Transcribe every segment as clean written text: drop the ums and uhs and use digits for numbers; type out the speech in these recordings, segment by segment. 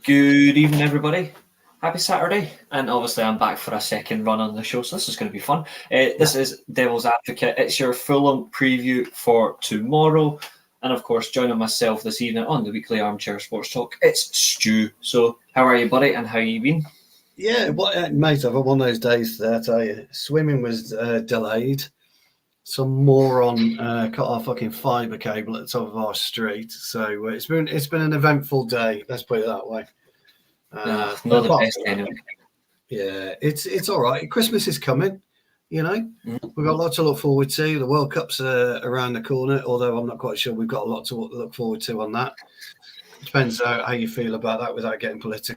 Good evening, everybody. Happy Saturday. And obviously, I'm back for a second run on the show, so this is going to be fun. This is Devil's Advocate. It's your Fulham preview for tomorrow. And of course, joining myself this evening on the weekly Armchair Sports Talk, it's Stu. So, how are you, buddy, and how you been? Yeah, mate, I've had one of those days that I tell you. Swimming was delayed. Some moron cut our fucking fibre cable at the top of our street. So it's been an eventful day. Let's put it that way. Not the best anyway. Yeah, it's all right. Christmas is coming. You know, Mm-hmm. We've got a lot to look forward to. The World Cup's around the corner. Although I'm not quite sure we've got a lot to look forward to on that. Depends how you feel about that without getting political.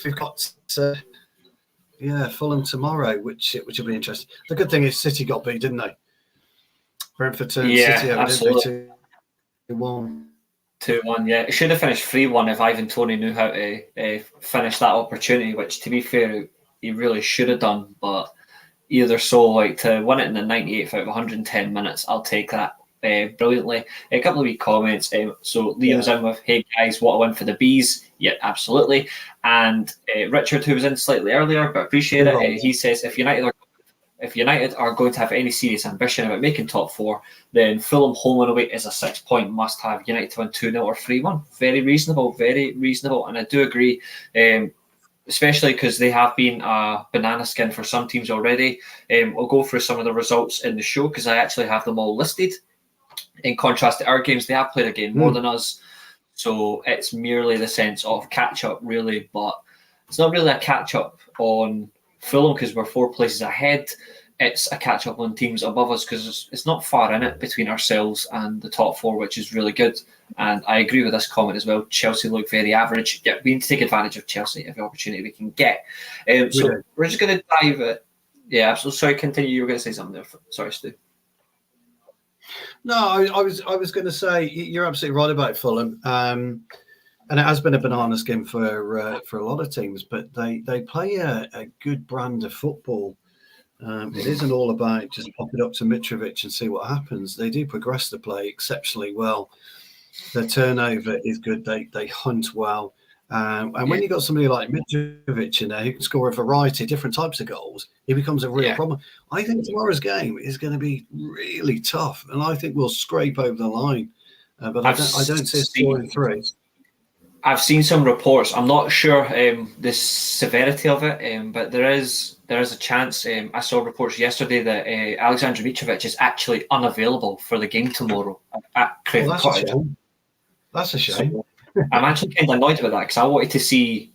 We've got. Fulham tomorrow, which will be interesting. The good thing is City got beat, didn't they? Brentford turned City over, absolutely. 2-1. 2-1, yeah. It should have finished 3-1 if Ivan Toney knew how to finish that opportunity, which, to be fair, he really should have done. But either so, like, to win it in the 98th out of 110 minutes, I'll take that brilliantly. A couple of wee comments. So Liam's in with, hey guys, what a win for the Bees. Yeah, absolutely. And Richard, who was in slightly earlier, but appreciate it. He says, if United are going to have any serious ambition about making top four, then Fulham home and away is a 6-point must-have. United to win 2-0 or 3-1. Very reasonable. And I do agree, especially because they have been a banana skin for some teams already. I'll go through some of the results in the show because I actually have them all listed. In contrast to our games, they have played a game more than us. So it's merely the sense of catch-up, really. But it's not really a catch-up on Fulham because we're 4 places ahead. It's a catch-up on teams above us because it's not far in it between ourselves and the top 4, which is really good. And I agree with this comment as well. Chelsea look very average. Yeah, we need to take advantage of Chelsea every opportunity we can get. So we're just going to dive it. Yeah, absolutely. Sorry, continue. You were going to say something there. Sorry, Stu. No, I was going to say you're absolutely right about Fulham, and it has been a banana skin for a lot of teams, but they play a good brand of football. It isn't all about just pop it up to Mitrovic and see what happens. They do progress the play exceptionally well. Their turnover is good. They hunt well. And when you've got somebody like Mitrovic in there who can score a variety of different types of goals, it becomes a real problem. I think tomorrow's game is going to be really tough, and I think we'll scrape over the line. But I don't see us scoring 3. I've seen some reports. I'm not sure the severity of it, but there is a chance. I saw reports yesterday that Alexander Mitrovic is actually unavailable for the game tomorrow at Craven Cottage. That's a shame. So, I'm actually kind of annoyed about that because I wanted to see.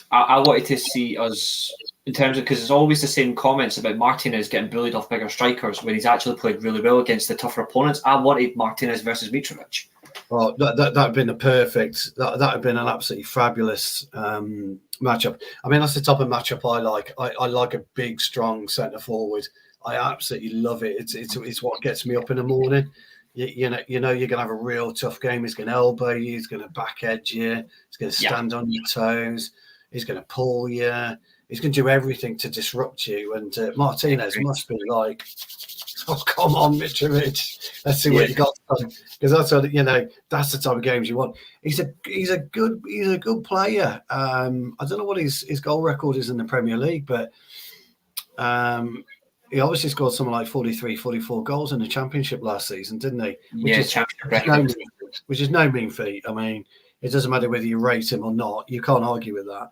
I wanted to see us in terms of, because it's always the same comments about Martinez getting bullied off bigger strikers when he's actually played really well against the tougher opponents. I wanted Martinez versus Mitrovic. Well, that'd been that had been an absolutely fabulous matchup. I mean, that's the type of matchup I like. I like a big, strong centre forward. I absolutely love it. It's what gets me up in the morning. You know, you're going to have a real tough game. He's going to elbow you. He's going to back edge you. He's going to stand on your toes. He's going to pull you. He's going to do everything to disrupt you. And Martinez must be like, oh, come on, Mitrovic. Let's see what you got. Because that's that's the type of games you want. He's a good player. I don't know what his goal record is in the Premier League, but he obviously scored something like 43, 44 goals in the Championship last season, didn't he? Which is no mean feat. I mean, it doesn't matter whether you rate him or not. You can't argue with that.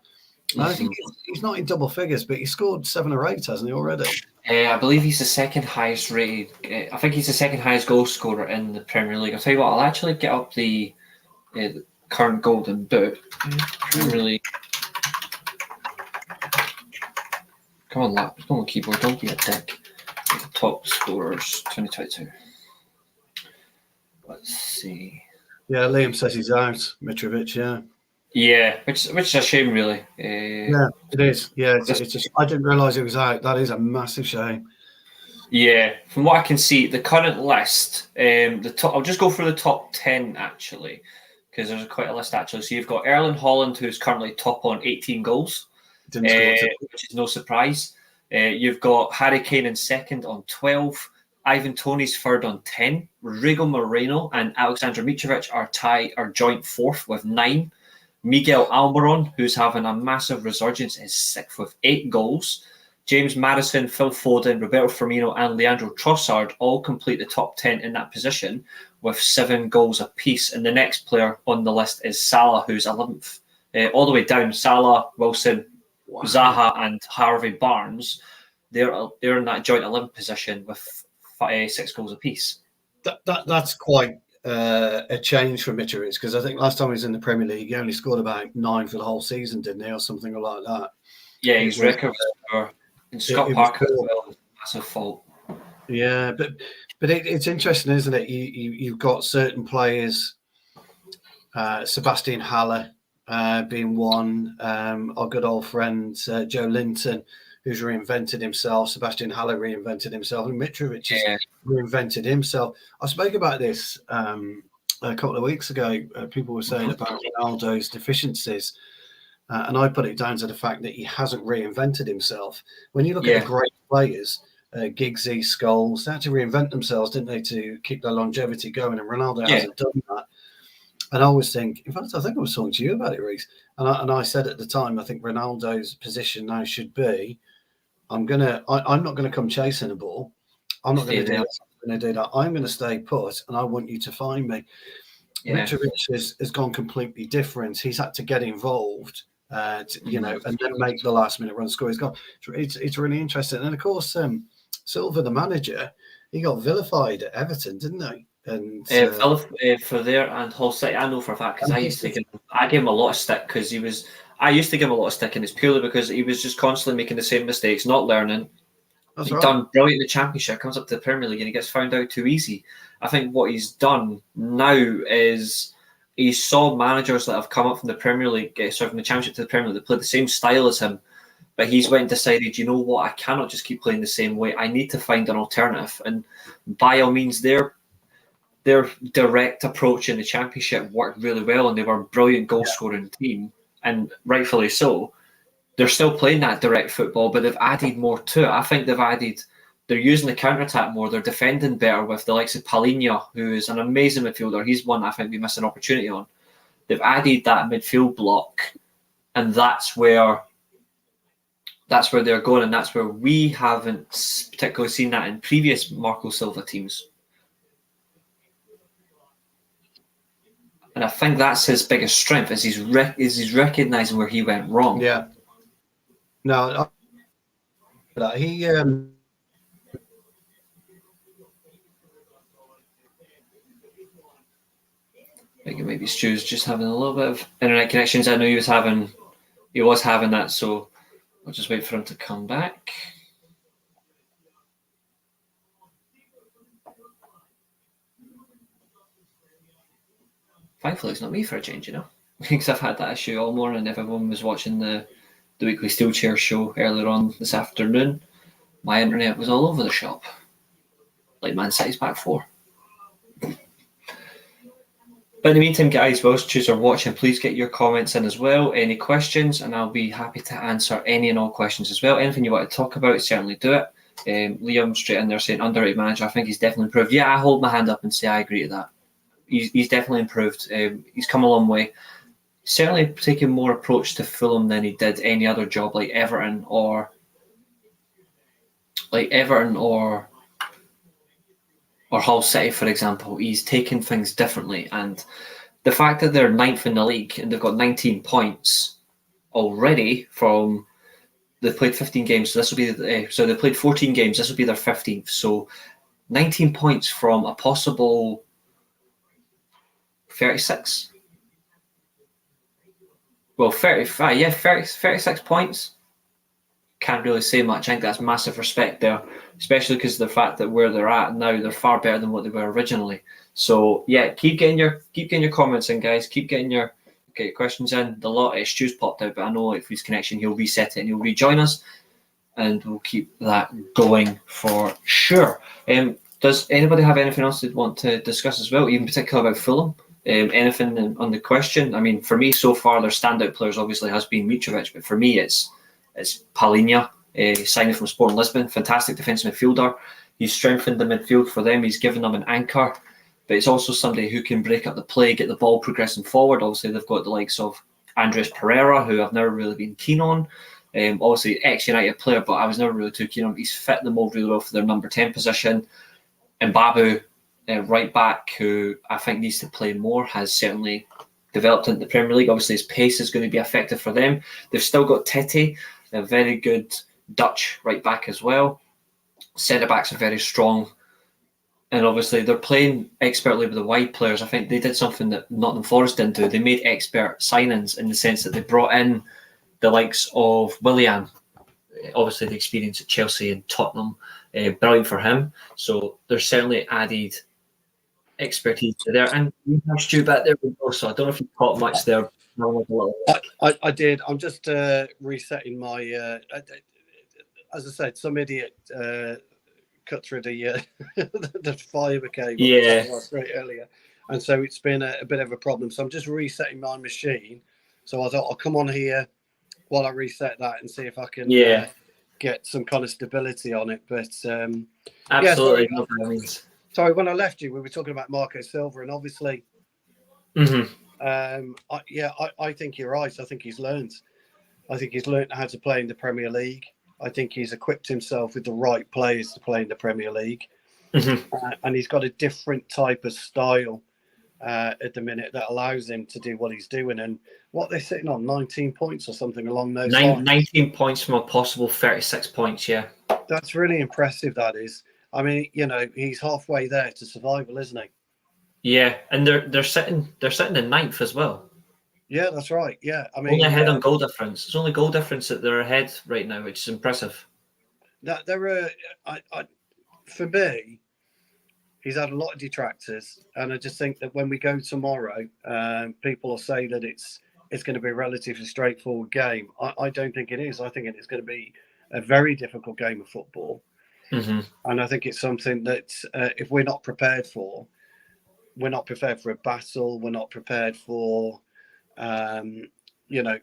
I think he's not in double figures, but he scored 7 or 8, hasn't he, already? I believe he's the second highest rated. I think he's the second highest goal scorer in the Premier League. I'll tell you what, I'll actually get up the current Golden Boot. Premier League. Come on, lap. Come on, keyboard. Don't be a dick. The top scorers 2022. Let's see. Yeah, Liam says he's out. Mitrovic, yeah. Yeah, which is a shame, really. Yeah, it is. Yeah, it's just, I didn't realise he was out. That is a massive shame. Yeah, from what I can see, the current list, I'll just go through the top 10 actually, because there's quite a list actually. So you've got Erling Haaland, who's currently top on 18 goals, which is no surprise. You've got Harry Kane in second on 12. Ivan Toney's third on 10. Rodrigo Moreno and Alexander Mitrovic are joint fourth with 9. Miguel Almiron, who's having a massive resurgence, is sixth with 8 goals. James Maddison, Phil Foden, Roberto Firmino, and Leandro Trossard all complete the top 10 in that position with 7 goals apiece. And the next player on the list is Salah, who's 11th. All the way down, Salah, Wilson, Zaha, and Harvey Barnes, they're in that joint 11th position with 6 goals apiece. That's quite a change from Mitrovic, because I think last time he was in the Premier League, he only scored about 9 for the whole season, didn't he, or something like that? Yeah, his record was and Scott Parker as well, massive fault. Yeah, but it's interesting, isn't it? You've got certain players, Sebastian Haller being one, our good old friend Joe Linton, who's reinvented himself. Sebastian Haller reinvented himself, and Mitrovic has reinvented himself. I spoke about this a couple of weeks ago. People were saying about Ronaldo's deficiencies. And I put it down to the fact that he hasn't reinvented himself. When you look at the great players, Giggsy, Scholes, they had to reinvent themselves, didn't they, to keep their longevity going? And Ronaldo hasn't done that. And I always think, in fact, I think I was talking to you about it, Reece. And I said at the time, I think Ronaldo's position now should be, I'm not going to come chasing a ball. I'm not going to do that. I'm going to stay put, and I want you to find me. Yeah. Mitrovic has gone completely different. He's had to get involved. And then make the last minute run score. It's really interesting. And of course, Silva, the manager, he got vilified at Everton, didn't he? And for there and Hull City, I know for a fact, because I gave him a lot of stick because I used to give him a lot of stick, and it's purely because he was just constantly making the same mistakes, not learning. He's done brilliant in the Championship, comes up to the Premier League, and he gets found out too easy. I think what he's done now is he saw managers that have come up from the Premier League, from the Championship to the Premier League, they played the same style as him, but he's went and decided, you know what, I cannot just keep playing the same way. I need to find an alternative. And by all means, their direct approach in the Championship worked really well, and they were a brilliant goal-scoring team, and rightfully so. They're still playing that direct football, but they've added more to it. I think they're using the counter-attack more. They're defending better with the likes of Palhinha, who is an amazing midfielder. He's one I think we missed an opportunity on. They've added that midfield block, and that's where they're going, and that's where we haven't particularly seen that in previous Marco Silva teams. And I think that's his biggest strength, is he's recognising where he went wrong. Yeah. No, he... I think maybe Stu's just having a little bit of internet connections. I know he was having that, so I'll just wait for him to come back. Thankfully, it's not me for a change, because I've had that issue all morning. If everyone was watching the weekly Steel Chair show earlier on this afternoon, my internet was all over the shop, like Man City's back 4. But in the meantime, guys, whilst you are watching, please get your comments in as well. Any questions, and I'll be happy to answer any and all questions as well. Anything you want to talk about, certainly do it. Liam straight in there saying underrated manager. I think he's definitely improved. Yeah, I hold my hand up and say I agree to that. He's definitely improved. He's come a long way. Certainly taking more approach to Fulham than he did any other job like Everton or Hull City, for example. He's taken things differently, and the fact that they're 9th in the league and they've got 19 points already from they've played 15 games. So this will be so they played 14 games. This will be their 15th. So 19 points from a possible 36. Well, 35. Yeah, 36 points. Can't really say much. I think that's massive respect there, especially because of the fact that where they're at now, they're far better than what they were originally. So yeah, keep getting your comments in, guys. Keep getting your questions in. The lot Stu's popped out, but I know if his connection, he'll reset it and he'll rejoin us, and we'll keep that going for sure. Does anybody have anything else they'd want to discuss as well, even particularly about Fulham? Anything on the question? I mean, for me so far, their standout players obviously has been Mitrovic, but for me it's Palhinha, signing from Sporting Lisbon, fantastic defensive midfielder. He's strengthened the midfield for them. He's given them an anchor, but it's also somebody who can break up the play, get the ball progressing forward. Obviously, they've got the likes of Andres Pereira, who I've never really been keen on. Obviously, ex-United player, but I was never really too keen on. He's fit the mould really well for their number 10 position. And Babu, right back, who I think needs to play more, has certainly developed into the Premier League. Obviously, his pace is going to be effective for them. They've still got Tete, a very good Dutch right back as well. Centre-backs are very strong. And obviously, they're playing expertly with the wide players. I think they did something that Nottingham Forest didn't do. They made expert signings in the sense that they brought in the likes of Willian, obviously the experience at Chelsea and Tottenham, brilliant for him. So there's certainly added expertise there. And you have Stu back there also. I don't know if you caught much there. I did. I'm just resetting my. As I said, some idiot cut through the the fibre cable. Yeah. Straight earlier, and so it's been a bit of a problem. So I'm just resetting my machine. So I thought I'll come on here while I reset that and see if I can get some kind of stability on it. But absolutely, sorry, when I left you, we were talking about Marco Silva, and obviously, I think you're right. I think he's learned. I think he's learned how to play in the Premier League. I think he's equipped himself with the right players to play in the Premier League, and he's got a different type of style at the minute that allows him to do what he's doing. And what they're sitting on, 19 points or something along those lines. 19 points from a possible 36 points, yeah. That's really impressive, that is. I mean, he's halfway there to survival, isn't he? Yeah, and they're sitting in ninth as well. Yeah, that's right. Yeah, I mean, only ahead on goal difference. It's only goal difference that they're ahead right now, which is impressive. For me, he's had a lot of detractors, and I just think that when we go tomorrow, people will say that it's going to be a relatively straightforward game. I don't think it is. I think it's going to be a very difficult game of football, and I think it's something that if we're not prepared for, we're not prepared for a battle. We're not prepared for the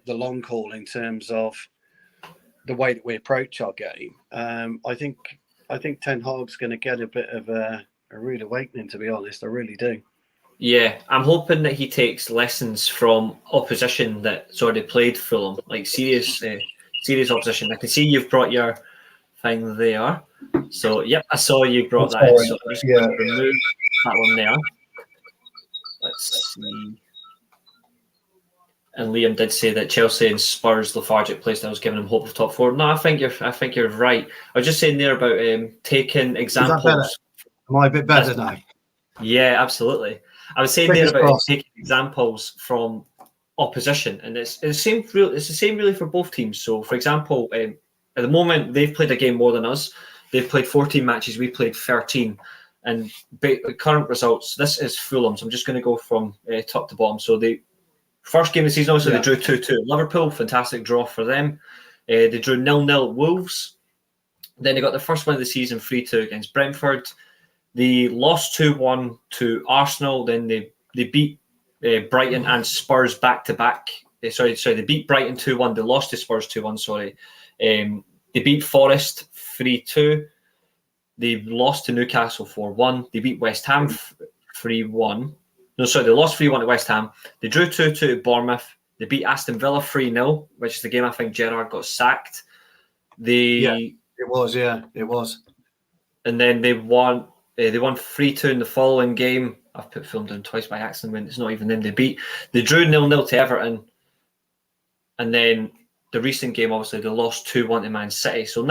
long haul in terms of the way that we approach our game. I think Ten Hag's going to get a bit of a rude awakening, to be honest. I really do. Yeah, I'm hoping that he takes lessons from opposition that's already played Fulham, like serious opposition. I can see you've brought your thing there. So, yep, I saw you brought that in. So I'm just going to remove that one there. Let's see. And Liam did say that Chelsea and Spurs' lethargic play style was giving him hope of top four. No, I think you're right. I was just saying there about taking examples. Am I a bit better now? Yeah, absolutely. I was saying there about taking examples from opposition, and it's the same. It's the same really for both teams. So, for example, at the moment they've played a game more than us. They've played 14 matches. We played 13. And current results. This is Fulham. So I'm just going to go from top to bottom. So the first game of the season, obviously, they drew 2-2 at Liverpool. Fantastic draw for them. They drew 0-0 at Wolves. Then they got their first win of the season, 3-2 against Brentford. They lost 2-1 to Arsenal. Then they beat Brighton and Spurs back-to-back. Sorry, they beat Brighton 2-1. They lost to Spurs 2-1, sorry. They beat Forest 3-2. They lost to Newcastle 4-1. They beat West Ham 3-1. No, sorry, they lost 3-1 to West Ham. They drew 2-2 to Bournemouth. They beat Aston Villa 3-0, which is the game I think Gerrard got sacked. It was. And then they won 3-2 in the following game. I've put Fulham down twice by accident when it's not even them they beat. They drew 0-0 to Everton. And then the recent game, obviously, they lost 2-1 to Man City. So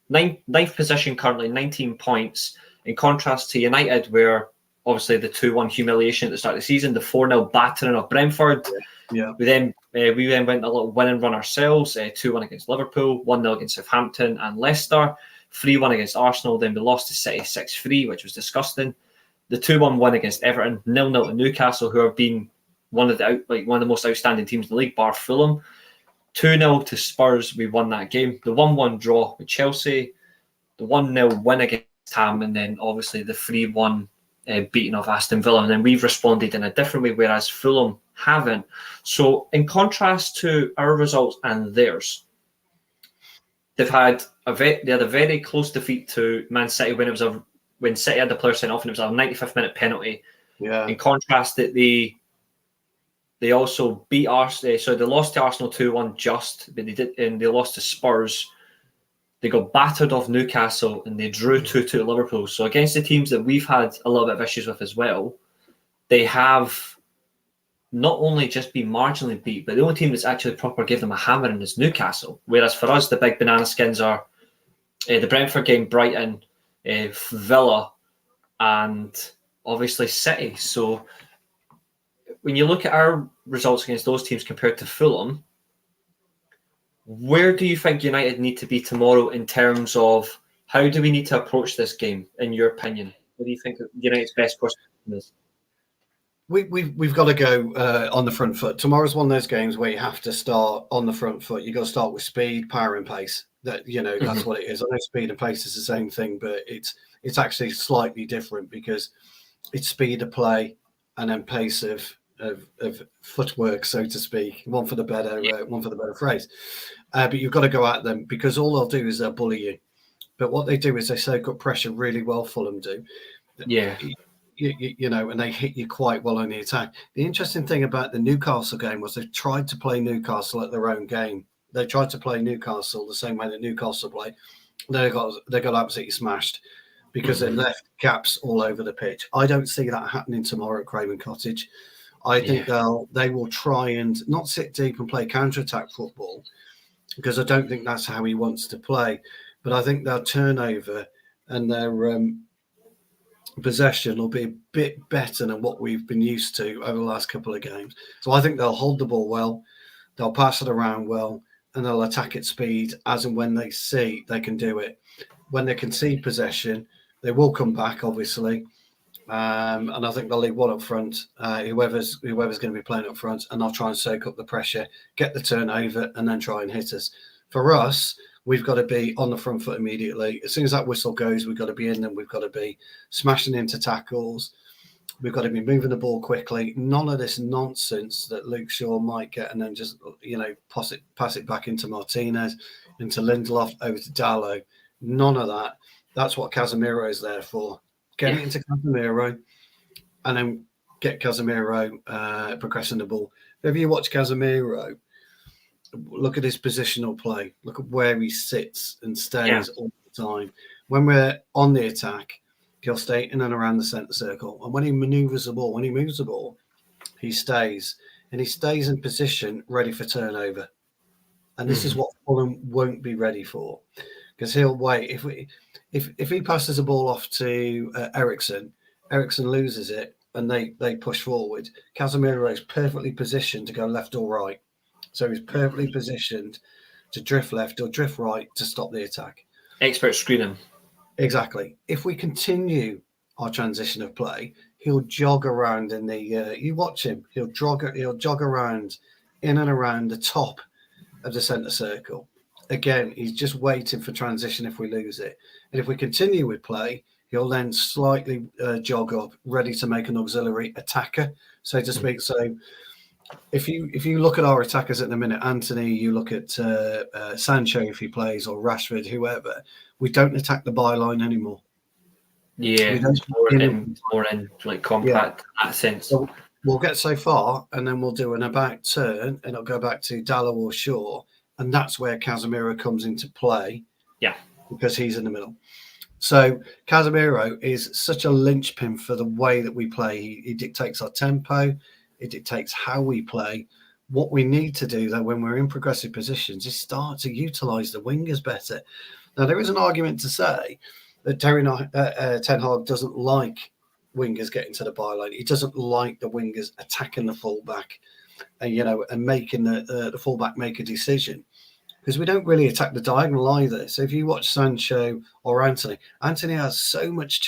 ninth position currently, 19 points, in contrast to United, where obviously the 2-1 humiliation at the start of the season, the 4-0 battering of Brentford. Yeah. We then went a little win and run ourselves, 2-1 against Liverpool, 1-0 against Southampton and Leicester, 3-1 against Arsenal. Then we lost to City 6-3, which was disgusting. The 2-1 win against Everton, 0-0 to Newcastle, who have been one of the most outstanding teams in the league, bar Fulham. 2-0 to Spurs, we won that game. The 1-1 draw with Chelsea, the 1-0 win against Ham, and then obviously the 3-1 beating of Aston Villa. And then we've responded in a different way, whereas Fulham haven't. So in contrast to our results and theirs, They had a very close defeat to Man City when City had the player sent off and it was a 95th minute penalty. Yeah. In contrast, that they also beat Arsenal. So they lost to Arsenal 2-1 just, but they lost to Spurs. They got battered off Newcastle and they drew 2-2 at Liverpool. So against the teams that we've had a little bit of issues with as well, they have not only just been marginally beat, but the only team that's actually proper gave them a hammering is Newcastle. Whereas for us, the big banana skins are the Brentford game, Brighton, Villa, and obviously City. So when you look at our results against those teams compared to Fulham, where do you think United need to be tomorrow in terms of how do we need to approach this game, in your opinion? What do you think United's best course is? We've got to go on the front foot. Tomorrow's one of those games where you have to start on the front foot. You've got to start with speed, power, and pace. That's what it is. I know speed and pace is the same thing, but it's actually slightly different because it's speed of play and then pace of footwork, so to speak. One for the better phrase. But you've got to go at them because all they'll do is they'll bully you. But what they do is they soak up pressure really well. Fulham do. Yeah. And they hit you quite well on the attack. The interesting thing about the Newcastle game was they tried to play Newcastle at their own game. They tried to play Newcastle the same way that Newcastle play. They got absolutely smashed because they left gaps all over the pitch. I don't see that happening tomorrow at Craven Cottage. I think they will try and not sit deep and play counter-attack football because I don't think that's how he wants to play. But I think their turnover and their possession will be a bit better than what we've been used to over the last couple of games. So I think they'll hold the ball well, they'll pass it around well, and they'll attack at speed as and when they see they can do it. When they concede possession, they will come back, obviously. And I think they'll leave one up front, whoever's going to be playing up front, and they'll try and soak up the pressure, get the turnover, and then try and hit us. For us, we've got to be on the front foot immediately. As soon as that whistle goes, we've got to be in them. We've got to be smashing into tackles. We've got to be moving the ball quickly. None of this nonsense that Luke Shaw might get and then just, pass it back into Martinez, into Lindelof, over to Dalot. None of that. That's what Casemiro is there for. Get it into Casemiro and then get Casemiro progressing the ball. If you watch Casemiro, look at his positional play. Look at where he sits and stays all the time. When we're on the attack, he'll stay in and around the centre circle. And when he moves the ball, he stays. And he stays in position ready for turnover. And this is what Fulham won't be ready for. Because he'll wait. If he passes the ball off to Eriksen loses it and they push forward. Casemiro is perfectly positioned to go left or right. So he's perfectly positioned to drift left or drift right to stop the attack. Expert screening. Exactly. If we continue our transition of play, he'll jog around in the. You watch him. He'll jog around in and around the top of the centre circle. Again, he's just waiting for transition if we lose it. And if we continue with play, he'll then slightly jog up, ready to make an auxiliary attacker, so to speak. So if you look at our attackers at the minute, Anthony, you look at Sancho if he plays, or Rashford, whoever, we don't attack the byline anymore. Yeah, it's more in like compact in that sense. So we'll get so far, and then we'll do an about turn, and it'll go back to Dalot or Shaw, and that's where Casemiro comes into play. Yeah, because he's in the middle. So Casemiro is such a linchpin for the way that we play. He dictates our tempo. It dictates how we play. What we need to do, though, when we're in progressive positions, is start to utilise the wingers better. Now, there is an argument to say that Ten Hag doesn't like wingers getting to the byline. He doesn't like the wingers attacking the fullback and making the fullback make a decision. Because we don't really attack the diagonal either. So if you watch Sancho or Anthony has so much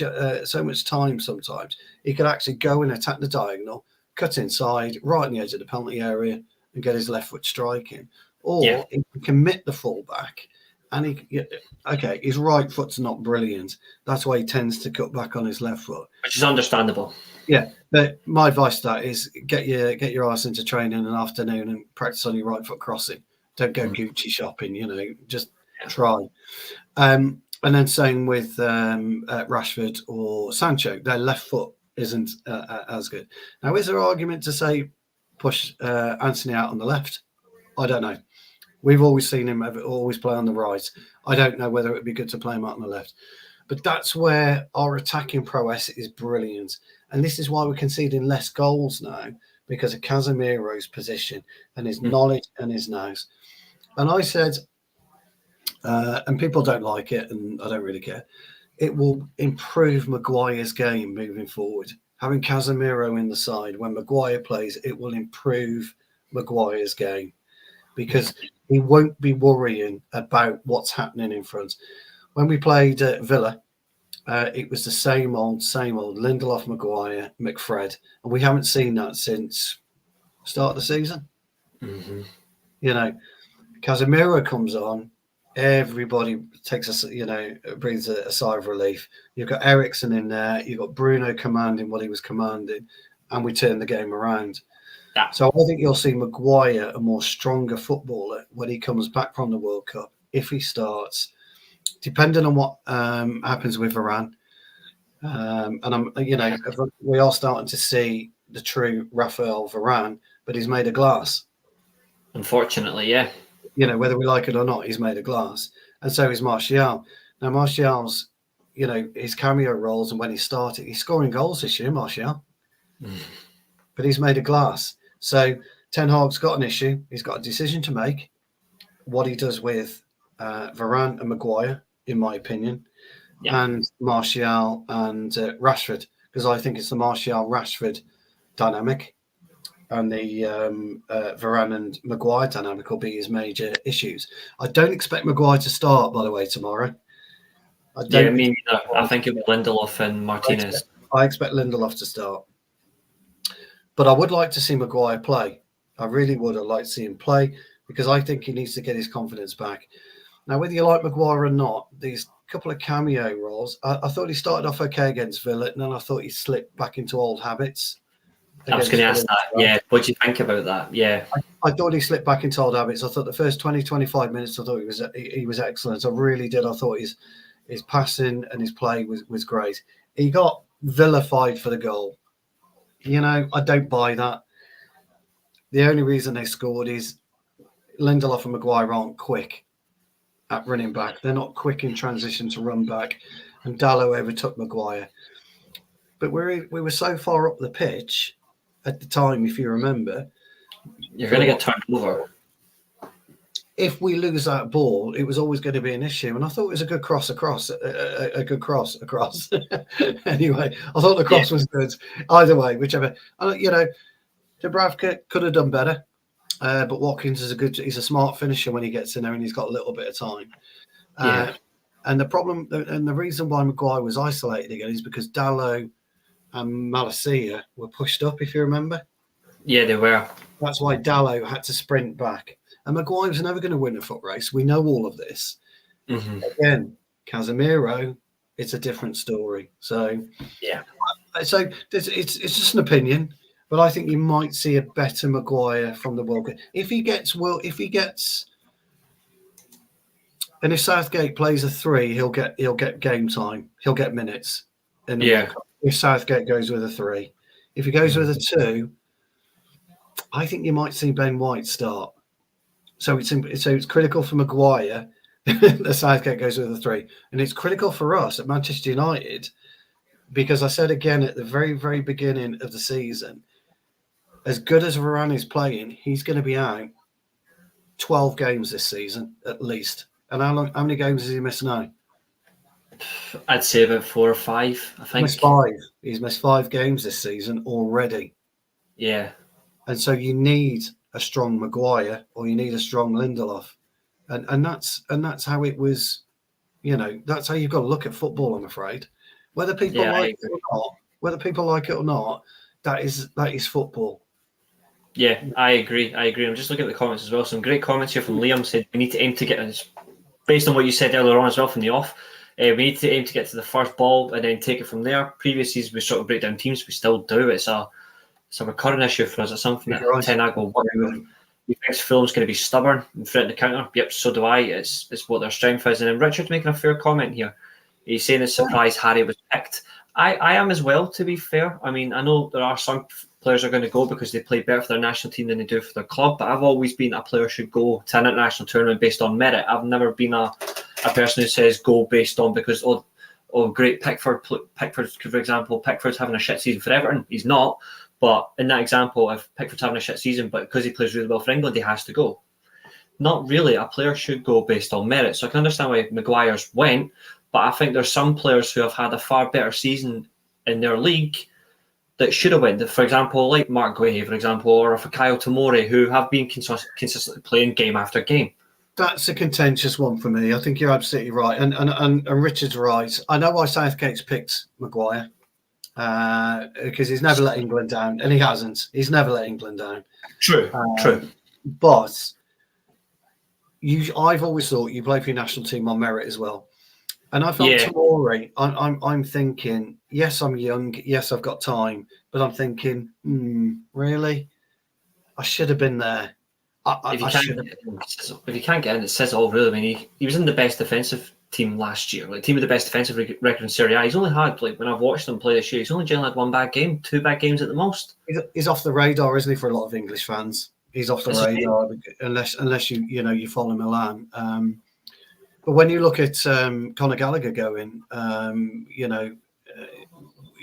time sometimes. He could actually go and attack the diagonal, cut inside, right on the edge of the penalty area, and get his left foot striking. Or he can commit the fullback, and his right foot's not brilliant. That's why he tends to cut back on his left foot, which is understandable. Yeah, but my advice to that is get your ass into training in an afternoon and practice on your right foot crossing. Don't go Gucci shopping, just try. And then same with Rashford or Sancho. Their left foot isn't as good. Now, is there argument to say push Anthony out on the left? I don't know. We've always seen him always play on the right. I don't know whether it would be good to play him out on the left. But that's where our attacking prowess is brilliant. And this is why we're conceding less goals now, because of Casemiro's position and his knowledge and his nose. And I said, and people don't like it, and I don't really care, it will improve Maguire's game moving forward. Having Casemiro in the side when Maguire plays, it will improve Maguire's game because he won't be worrying about what's happening in front. When we played Villa, it was the same old Lindelof, Maguire, McFred, and we haven't seen that since start of the season. Mm-hmm. You know, Casemiro comes on, everybody takes breathes a sigh of relief. You've got Eriksen in there, you've got Bruno commanding what he was commanding, and we turn the game around. Yeah. So I think you'll see Maguire a more stronger footballer when he comes back from the World Cup, if he starts, depending on what happens with Varane. We are starting to see the true Raphael Varane, but he's made of glass. Unfortunately, yeah. Whether we like it or not, he's made of glass. And so is Martial. Now, Martial's, his cameo roles, and when he started, he's scoring goals this year, Martial. But he's made of glass. So Ten Hag's got an issue. He's got a decision to make. What he does with Varane and Maguire, in my opinion, and Martial and Rashford, because I think it's the Martial-Rashford dynamic, and the Varane and Maguire dynamic will be his major issues. I don't expect Maguire to start, by the way, tomorrow. I think it will be Lindelof and Martinez. I expect Lindelof to start. But I would like to see Maguire play. I really would. I'd like to see him play because I think he needs to get his confidence back. Now, whether you like Maguire or not, these couple of cameo roles, I thought he started off okay against Villa, and then I thought he slipped back into old habits. I was going to ask that. Yeah. What do you think about that? Yeah. I thought he slipped back into old habits. I thought the first 20, 25 minutes, I thought he was excellent. I really did. I thought his passing and his play was great. He got vilified for the goal. I don't buy that. The only reason they scored is Lindelof and Maguire aren't quick at running back. They're not quick in transition to run back, and Dalot overtook Maguire. But we were so far up the pitch at the time, if you remember. You're going to get turned over. If we lose that ball, it was always going to be an issue. And I thought it was a good cross across. Anyway, I thought the cross was good. Either way, whichever. Dubravka could have done better. But Watkins he's a smart finisher when he gets in there and he's got a little bit of time. And the problem, and the reason why Maguire was isolated again is because Dalot and Malacia were pushed up, if you remember. Yeah, they were. That's why Dalot had to sprint back. And Maguire was never going to win a foot race. We know all of this. Mm-hmm. Again, Casemiro, it's a different story. So, So it's just an opinion, but I think you might see a better Maguire from the World Cup. If Southgate plays a 3, he'll get game time. He'll get minutes in the World Cup. If Southgate goes with a 3. If he goes with a 2, I think you might see Ben White start. So it's critical for Maguire that Southgate goes with a 3. And it's critical for us at Manchester United because I said again at the very, very beginning of the season, as good as Varane is playing, he's going to be out 12 games this season at least. And how many games has he missed now? I'd say about 4 or 5, I think. He's missed 5 games this season already. Yeah. And so you need a strong Maguire or you need a strong Lindelof. And that's how it was, that's how you've got to look at football, I'm afraid. Whether people like it or not, that is football. Yeah, I agree. I'm just looking at the comments as well. Some great comments here from Liam said we need to aim to get, based on what you said earlier on as well from the off, we need to aim to get to the first ball and then take it from there. Previous seasons we sort of break down teams, we still do. It's a recurring issue for us. It's something that Ten Hag will work with. He thinks Fulham's going to be stubborn and threaten the counter. Yep, so do I. It's what their strength is. And then Richard's making a fair comment here. He's saying it's surprised Harry was picked. I am as well, to be fair. I mean, I know there are some players are going to go because they play better for their national team than they do for their club, but I've always been a player should go to an international tournament based on merit. I've never been a person who says go based on because, great, Pickford, for example, Pickford's having a shit season for Everton. He's not. But in that example, if Pickford's having a shit season, but because he plays really well for England, he has to go. Not really. A player should go based on merit. So I can understand why Maguire's went, but I think there's some players who have had a far better season in their league that should have went. For example, like Mark Guehi, for example, or Fikayo Tomori, who have been consistently playing game after game. That's a contentious one for me. I think you're absolutely right. And Richard's right. I know why Southgate's picked Maguire. Because he's never let England down, and he hasn't. He's never let England down. True. But I've always thought you play for your national team on merit as well. And I felt Tomori. I'm thinking, yes, I'm young. Yes, I've got time. But I'm thinking, really, I should have been there. If you can't get in, it says all. Really, I mean, he was in the best defensive team last year, like team with the best defensive record in Serie A. He's only had, like, when I've watched him play this year, he's only generally had one bad game, 2 bad games at the most. He's off the radar, isn't he, for a lot of English fans? He's off the radar unless you follow Milan. But when you look at Conor Gallagher going,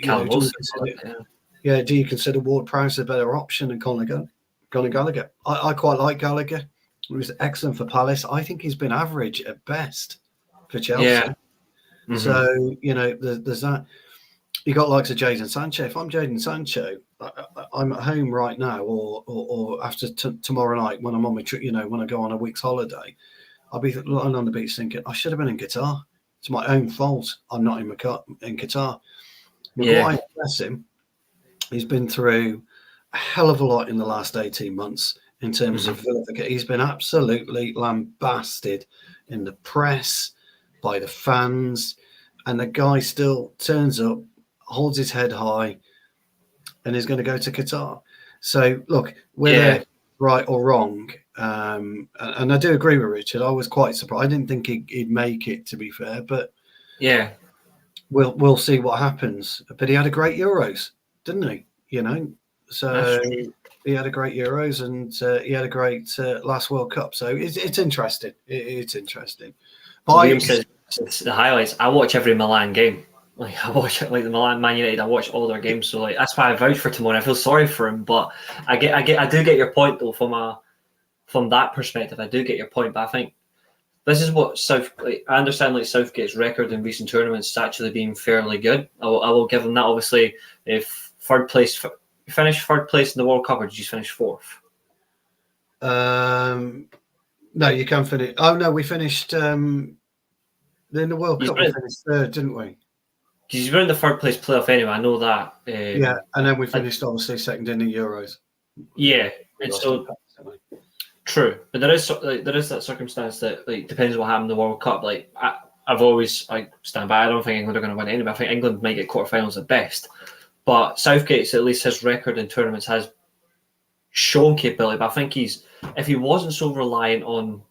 do you consider Ward-Prowse a better option than Conor Gallagher? I quite like Gallagher. He was excellent for Palace. I think he's been average at best for Chelsea. Yeah. Mm-hmm. So, there's that. You got likes of Jadon Sancho. If I'm Jadon Sancho, I'm at home right now, or after tomorrow night when I'm on my trip, when I go on a week's holiday, I'll be lying on the beach thinking I should have been in Qatar. It's my own fault. I'm not in Qatar. Maguire, bless him. He's been through a hell of a lot in the last 18 months in terms of vilification. He's been absolutely lambasted in the press, by the fans, and the guy still turns up, holds his head high, and is going to go to Qatar. So, look, whether right or wrong, and I do agree with Richard. I was quite surprised. I didn't think he'd make it, to be fair, but we'll see what happens. But he had a great Euros, didn't he? So he had a great Euros, and he had a great last World Cup. So it's interesting. It's interesting. William says the highlights. I watch every Milan game. Like, I watch it, like the Milan, Man United. I watch all their games. So, like, that's why I vouch for Tomori. I feel sorry for him, but I do get your point though from that perspective. I do get your point, but I think this is what I understand. Like, Southgate's record in recent tournaments is actually being fairly good. I will give him that. Obviously, if finished third place in the World Cup, or did you finish fourth? No, you can finish. Oh no, we finished in the World Cup. We finished third, didn't we? Because you were in the third place playoff anyway. I know that. And then we finished obviously second in the Euros. Yeah, and so true, but there is that circumstance that, like, depends on what happened in the World Cup. Like, I've always stand by. I don't think England are going to win anyway. I think England might get quarterfinals at best. But Southgate's, at least his record in tournaments, has shown capability. But I think if he wasn't so reliant on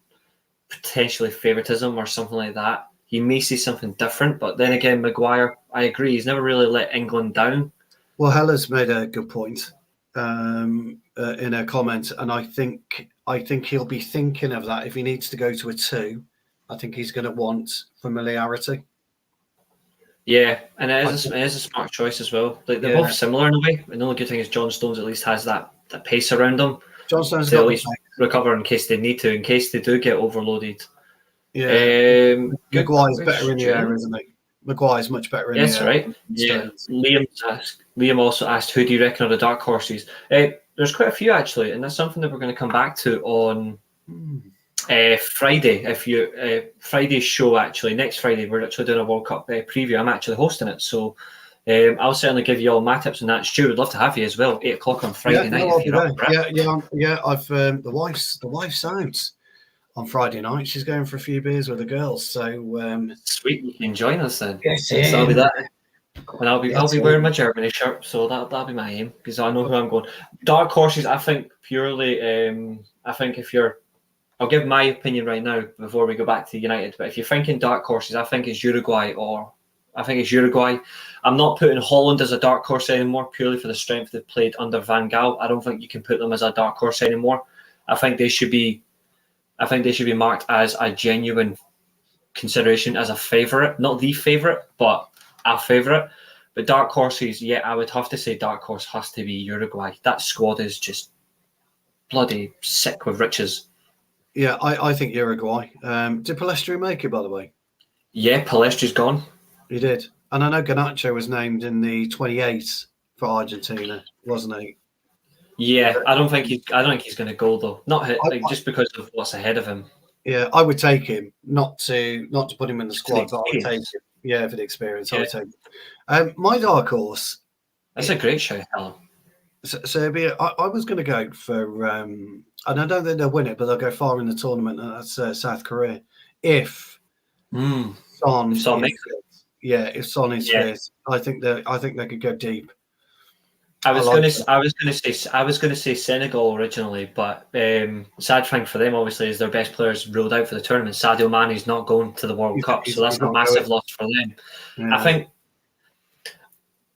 potentially favouritism or something like that, he may see something different. But then again, Maguire, I agree, he's never really let England down. Well, Hella's made a good point in her comment, and I think he'll be thinking of that if he needs to go to a 2. I think he's going to want familiarity. Yeah, and it is a smart choice as well. Like, they're both similar in a way. And the only good thing is John Stones at least has that pace around him. John Stones to at least recover in case they need to, in case they do get overloaded. Yeah, Maguire's better in the air, isn't he? Maguire's much better in the air. Yes, right. Yeah. Liam also asked, who do you reckon are the dark horses? There's quite a few actually, and that's something that we're going to come back to on Friday. Friday's show, actually, next Friday, we're actually doing a World Cup preview. I'm actually hosting it, so I'll certainly give you all my tips on that. Stu, would love to have you as well. 8:00 on Friday night. If you're up, yeah. I've the wife's out on Friday night. She's going for a few beers with the girls, so sweet. You can join us then. Yes, so I'll be that. And I'll be wearing my Germany shirt, so that'll be my aim because I know who I'm going. Dark horses, I think purely. I think if you're, I'll give my opinion right now before we go back to United. But if you're thinking dark horses, I think it's Uruguay I'm not putting Holland as a dark horse anymore purely for the strength they've played under Van Gaal. I don't think you can put them as a dark horse anymore. I think they should be marked as a genuine consideration as a favourite, not the favourite, but a favourite. But dark horses, yeah, I would have to say dark horse has to be Uruguay. That squad is just bloody sick with riches. Yeah, I think Uruguay. Did Palestri make it, by the way? Yeah, Palestri's gone. He did. And I know Garnacho was named in the 28 for Argentina, wasn't he? Yeah, I don't think he's going to go though. Not just because of what's ahead of him. Yeah, I would take him, not to put him in the squad, but I would take him. Yeah, for the experience, I would take him. My dark horse. That's a great show, Helen. Serbia. I was going to go for, and I don't think they'll win it, but they'll go far in the tournament, and that's South Korea. If Son makes it. Yeah, if Son is fit, I think they could go deep. I was going to say Senegal originally, but sad thing for them obviously is their best players ruled out for the tournament. Sadio Mane's not going to the World Cup, so that's a massive loss for them. Yeah. I think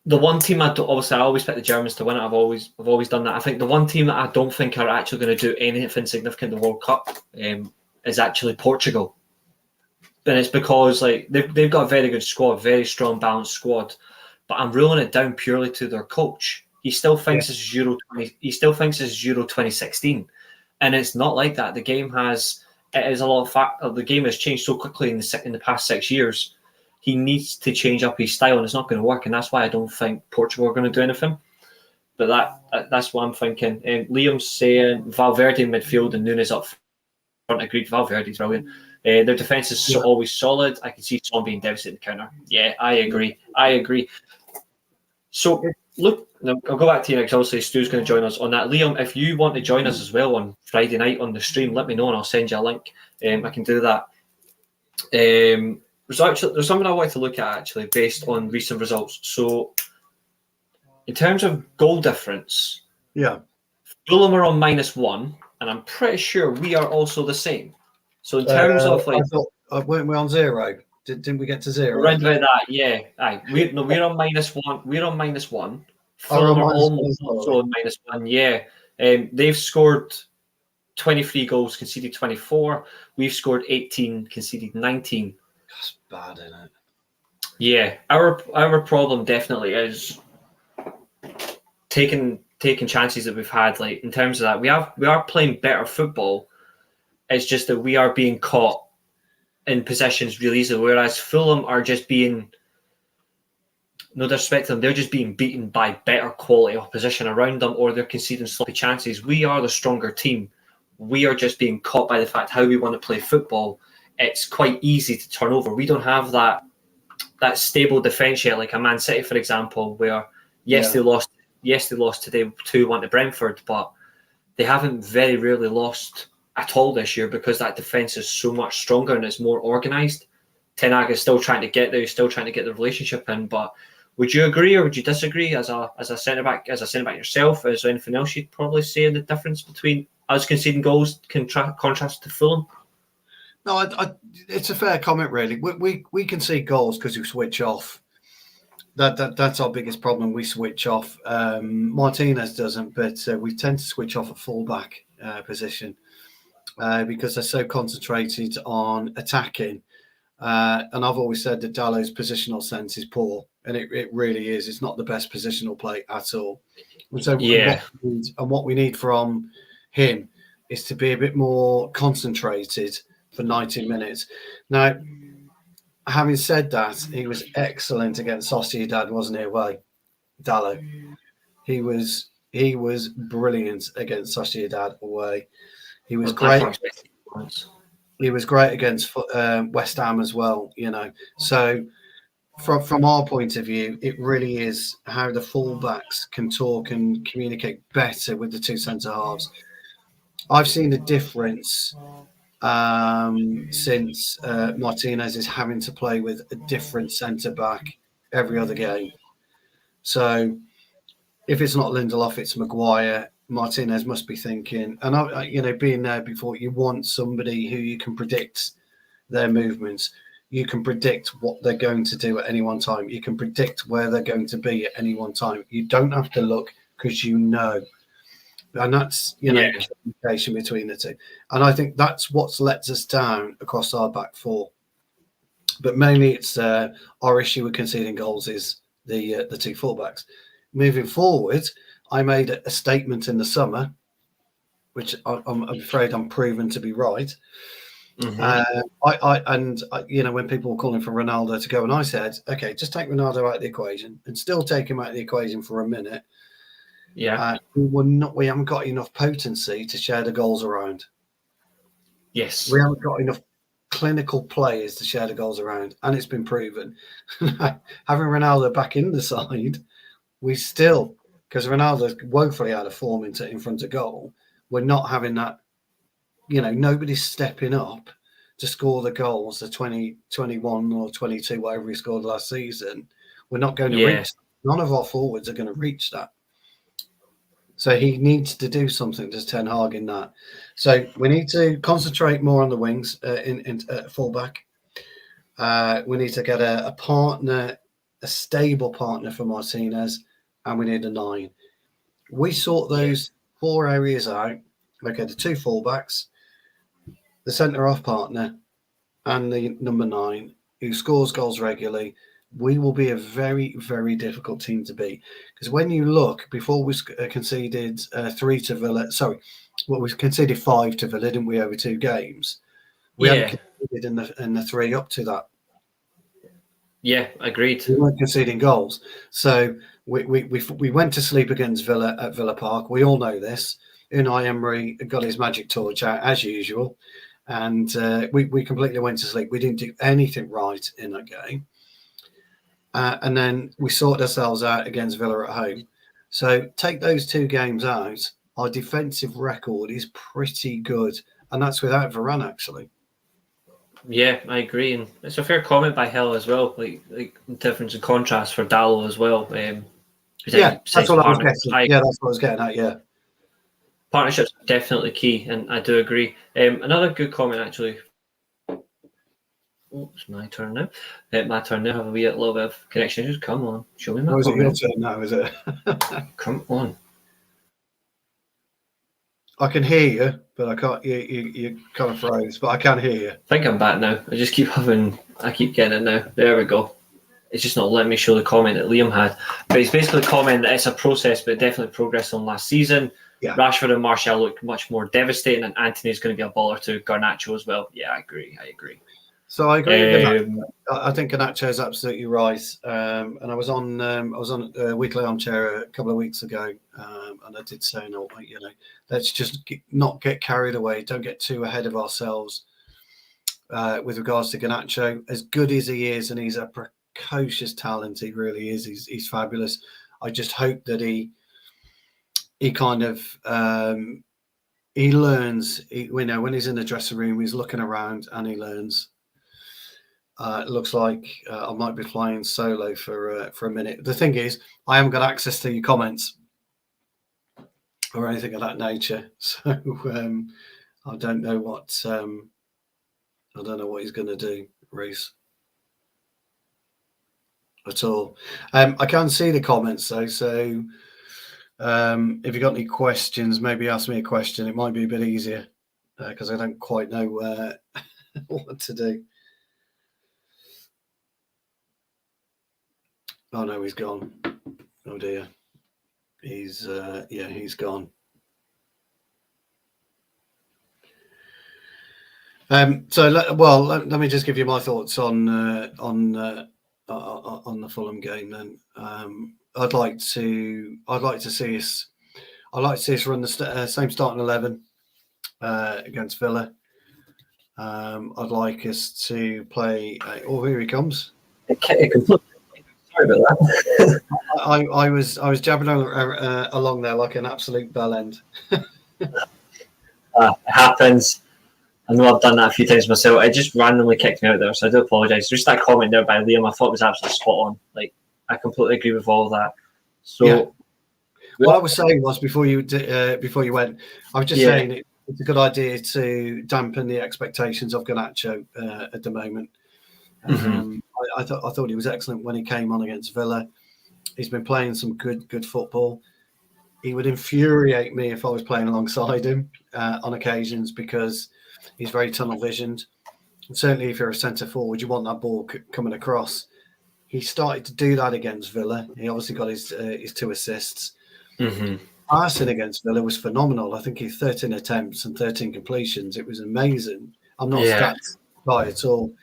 the one team I always pick the Germans to win it. I've always done that. I think the one team that I don't think are actually going to do anything significant in the World Cup is actually Portugal. And it's because they've got a very good squad, very strong, balanced squad. But I'm ruling it down purely to their coach. He still thinks it's Euro 2016, and it's not like that. The game has the game has changed so quickly in the past 6 years. He needs to change up his style, and it's not going to work. And that's why I don't think Portugal are going to do anything. But that's what I'm thinking. Liam's saying Valverde in midfield and Nunes up front. Agreed. Valverde's brilliant. Their defence is always solid. I can see Son being devastating the counter. Yeah, I agree. So, look, I'll go back to you next. Obviously, Stu's going to join us on that. Liam, if you want to join us as well on Friday night on the stream, let me know and I'll send you a link. I can do that. There's something I want to look at actually based on recent results. So, in terms of goal difference, Fulham are on -1, and I'm pretty sure we are also the same. So in terms of weren't we on 0? Didn't we get to 0? Around about that, yeah. Aye. We're on -1. We're on -1. Fulham are almost also on -1. Yeah. They've scored 23 goals, conceded 24. We've scored 18, conceded 19. That's bad, isn't it? Yeah. Our problem definitely is taking chances that we've had. Like in terms of that, we are playing better football. It's just that we are being caught in possessions really easily, whereas Fulham are just being, no disrespect to them, they're just being beaten by better quality opposition around them, or they're conceding sloppy chances. We are the stronger team. We are just being caught by the fact how we want to play football. It's quite easy to turn over. We don't have that stable defence yet, like a Man City, for example, where they lost today 2-1 to Brentford, but they haven't very rarely lost at all this year because that defence is so much stronger and it's more organised. Ten Hag is still trying to get there, still trying to get the relationship in. But would you agree or would you disagree as a centre back yourself? Is there anything else you'd probably say in the difference between us conceding goals contrast to Fulham? No, it's a fair comment, really. We concede goals because we switch off. That's our biggest problem. We switch off. Martinez doesn't, but we tend to switch off at fullback position. Because they're so concentrated on attacking. And I've always said that Dallow's positional sense is poor, and it really is. It's not the best positional play at all. And so what we need from him is to be a bit more concentrated for 90 minutes. Now, having said that, he was excellent against Sociedad, wasn't he, away? Dallow. He was brilliant against Sociedad away. He was great. He was great against West Ham as well, So from our point of view, it really is how the fullbacks can talk and communicate better with the two centre halves. I've seen a difference since Martinez is having to play with a different centre back every other game. So if it's not Lindelof, it's Maguire. Martinez must be thinking, and being there before, you want somebody who you can predict their movements. You can predict what they're going to do at any one time. You can predict where they're going to be at any one time. You don't have to look because you know. And that's, communication between the two. And I think that's what's let us down across our back four. But mainly it's our issue with conceding goals is the two fullbacks. Moving forward, I made a statement in the summer, which I'm afraid I'm proven to be right. Mm-hmm. When people were calling for Ronaldo to go, and I said, okay, just take Ronaldo out of the equation and still take him out of the equation for a minute. Yeah. We haven't got enough potency to share the goals around. Yes. We haven't got enough clinical players to share the goals around, and it's been proven. Having Ronaldo back in the side, we still, because Ronaldo's woefully out of form in front of goal, we're not having that. Nobody's stepping up to score the goals, the 20, 21 or 22, whatever he scored last season. We're not going to reach. None of our forwards are going to reach that. So he needs to do something to Ten Hag in that. So we need to concentrate more on the wings in fullback. We need to get a partner, a stable partner for Martinez, and we need a 9. We sort those 4 areas out. Okay, the 2 fullbacks, the centre-half partner, and the number 9 who scores goals regularly. We will be a very, very difficult team to beat. Because when you look, before we conceded 3 to Villa, we conceded 5 to Villa, didn't we, over 2 games? We hadn't conceded in the 3 up to that. Yeah, agreed. We weren't conceding goals. So we went to sleep against Villa at Villa Park. We all know this. Unai Emery got his magic torch out, as usual. And we completely went to sleep. We didn't do anything right in that game. And then we sorted ourselves out against Villa at home. So take those 2 games out, our defensive record is pretty good. And that's without Varane, actually. Yeah, I agree. And it's a fair comment by Hill as well. Like difference and contrast for Dallo as well. That's what I was getting. That's what I was getting at, yeah. Partnerships are definitely key, and I do agree. Another good comment, actually. Oh, it's my turn now. My turn now. Have a little bit of connection issues. Come on, show me my comment. Is it your turn now, is it? Come on. I can hear you, but I can't. You kind of froze, but I can hear you. I think I'm back now. I keep getting it now. There we go. It's just not letting me show the comment that Liam had. But it's basically a comment that it's a process, but definitely progress on last season. Yeah. Rashford and Martial look much more devastating, and Anthony's going to be a baller too. Garnacho as well. Yeah, I agree. So I agree. I think Garnacho is absolutely right. And I was on Weekly Armchair a couple of weeks ago, and I did say, let's just not get carried away. Don't get too ahead of ourselves with regards to Garnacho. As good as he is, and he's a precocious talent, he really is. He's fabulous. I just hope that he kind of he learns. When he's in the dressing room, he's looking around and he learns. It looks like I might be flying solo for a minute. The thing is, I haven't got access to your comments or anything of that nature, so I don't know what he's going to do, Reese, at all. I can see the comments though, so if you got any questions, maybe ask me a question. It might be a bit easier because I don't quite know what to do. Oh no, he's gone. Oh dear, he's gone. Let me just give you my thoughts on the Fulham game. Then I'd like to see us run the same starting 11 against Villa. I'd like us to play. Here he comes. Okay, sorry about that. I was jabbing along there like an absolute bell end. It happens. I know I've done that a few times myself. It just randomly kicked me out there, so I do apologise. Just that comment there by Liam, I thought was absolutely spot on. Like, I completely agree with all that. So, yeah. What I was saying was before you went, I was just saying it's a good idea to dampen the expectations of Garnacho at the moment. I thought he was excellent when he came on against Villa. He's been playing some good football. He would infuriate me if I was playing alongside him on occasions because he's very tunnel visioned. And certainly, if you're a centre forward, you want that ball coming across. He started to do that against Villa. He obviously got his 2 assists. Passing against Villa was phenomenal. I think he had 13 attempts and 13 completions. It was amazing. I'm not a stats guy at all,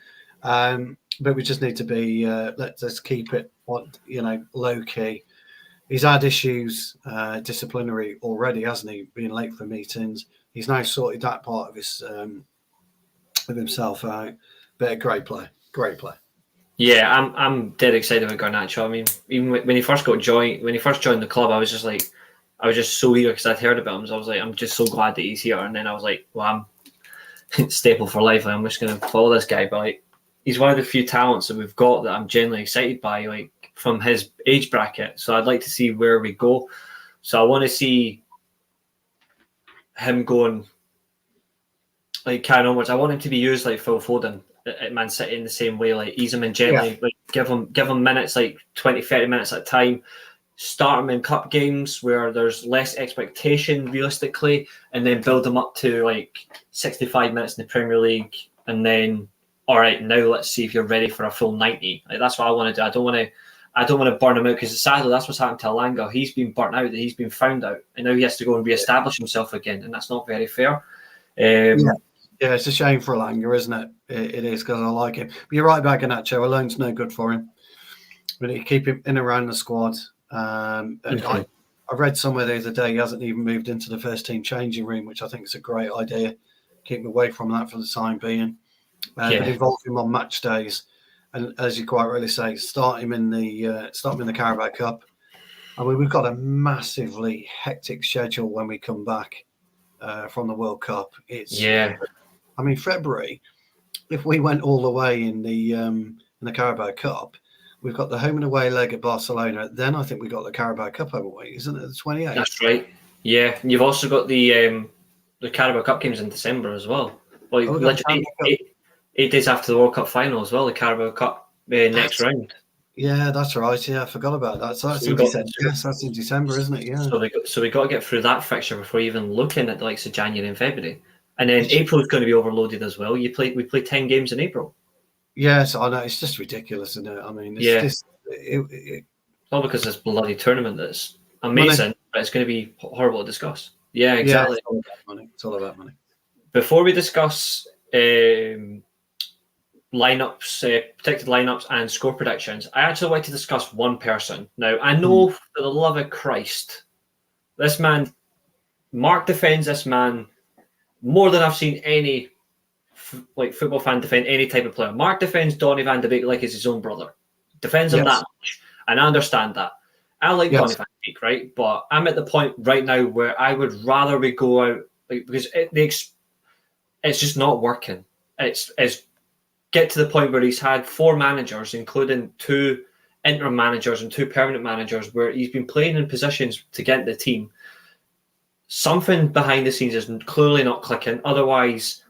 but we just need to be let's keep it low key. He's had issues disciplinary already, hasn't he? Being late for meetings. He's now sorted that part of his of himself out. But a great play. Yeah, I'm dead excited about Garnacho. I mean, even when he first joined the club, I was just so eager because I'd heard about him. So I was like, I'm just so glad that he's here. And then I was like, well, I'm staple for life. I'm just going to follow this guy. But like, he's one of the few talents that we've got that I'm genuinely excited by, like from his age bracket. So I'd like to see where we go. So I want to see him going like carrying onwards. I want him to be used like Phil Foden at Man City in the same way, like ease him in gently, like give him minutes, like 20, 30 minutes at a time. Start him in cup games where there's less expectation realistically, and then build him up to like 65 minutes in the Premier League, and then all right, now let's see if you're ready for a full 90. Like that's what I want to do. I don't want to burn him out because sadly that's what's happened to Alanga. He's been burnt out, he's been found out, and now he has to go and re-establish himself again, and that's not very fair. Yeah, it's a shame for Alanga, isn't it? It is because I like him. But you're right about Garnacho. Alone's no good for him. We need to keep him in and around the squad. And I read somewhere the other day he hasn't even moved into the first team changing room, which I think is a great idea. Keep him away from that for the time being. But involve him on match days. And as you quite rightly say, start him in the Carabao Cup. I mean, we've got a massively hectic schedule when we come back from the World Cup. I mean, February, if we went all the way in the Carabao Cup, we've got the home and away leg at Barcelona. Then I think we got the Carabao Cup home away, isn't it? The 28th. That's right. Yeah, and you've also got the Carabao Cup games in December as well. Like literally 8 days after the World Cup final as well. The Carabao Cup next round. Yeah, that's right. Yeah, I forgot about that. So that's in December. Yes, that's in December, isn't it? Yeah. So we got to get through that fixture before even looking at the likes of January and February. And then April is going to be overloaded as well. We play 10 games in April. Yes, I know. It's just ridiculous, isn't it? I mean, it's all because this bloody tournament that's amazing, but it's going to be horrible to discuss. Yeah, exactly. Yeah, it's all about money. Before we discuss lineups, predicted lineups, and score predictions, I actually like to discuss one person. Now, I know for the love of Christ, this man, Mark defends this man more than I've seen any football fan defend any type of player. Mark defends Donny van de Beek like he's his own brother. Defends him that much, and I understand that. I like Donny van de Beek, right? But I'm at the point right now where I would rather we go out because it's just not working. It's get to the point where he's had 4 managers, including 2 interim managers and 2 permanent managers, where he's been playing in positions to get the team. Something behind the scenes is clearly not clicking. Otherwise,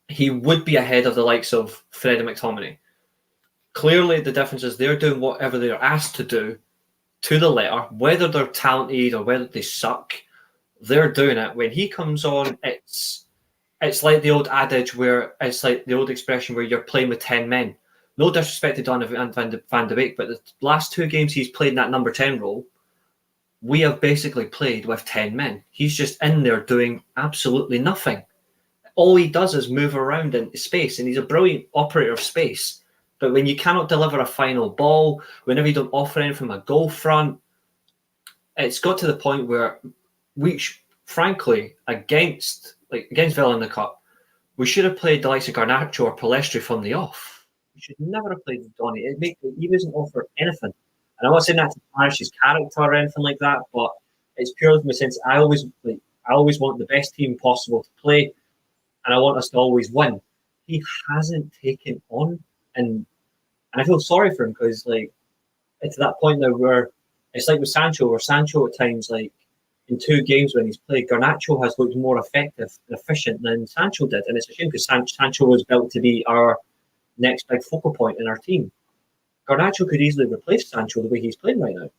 he would be ahead of the likes of Fred and McTominay. Clearly, the difference is they're doing whatever they're asked to do to the letter, whether they're talented or whether they suck. They're doing it. When he comes on, it's like the old adage where it's like the old expression where you're playing with 10 men. No disrespect to Donny van de Beek, but the last 2 games he's played in that number 10 role, we have basically played with 10 men. He's just in there doing absolutely nothing. All he does is move around in space, and he's a brilliant operator of space. But when you cannot deliver a final ball, whenever you don't offer anything from a goal front, it's got to the point where frankly, against Villa in the Cup, we should have played the likes of Garnacho or Palestri from the off. We should never have played Donny. He wasn't offered anything. And I'm not saying that to tarnish his character or anything like that, but it's purely from a sense I always want the best team possible to play, and I want us to always win. He hasn't taken on, and I feel sorry for him because it's to that point now where it's like with Sancho, where Sancho at times, like in 2 games when he's played, Garnacho has looked more effective and efficient than Sancho did. And it's a shame because Sancho was built to be our next big focal point in our team. Garnacho could easily replace Sancho the way he's playing right now.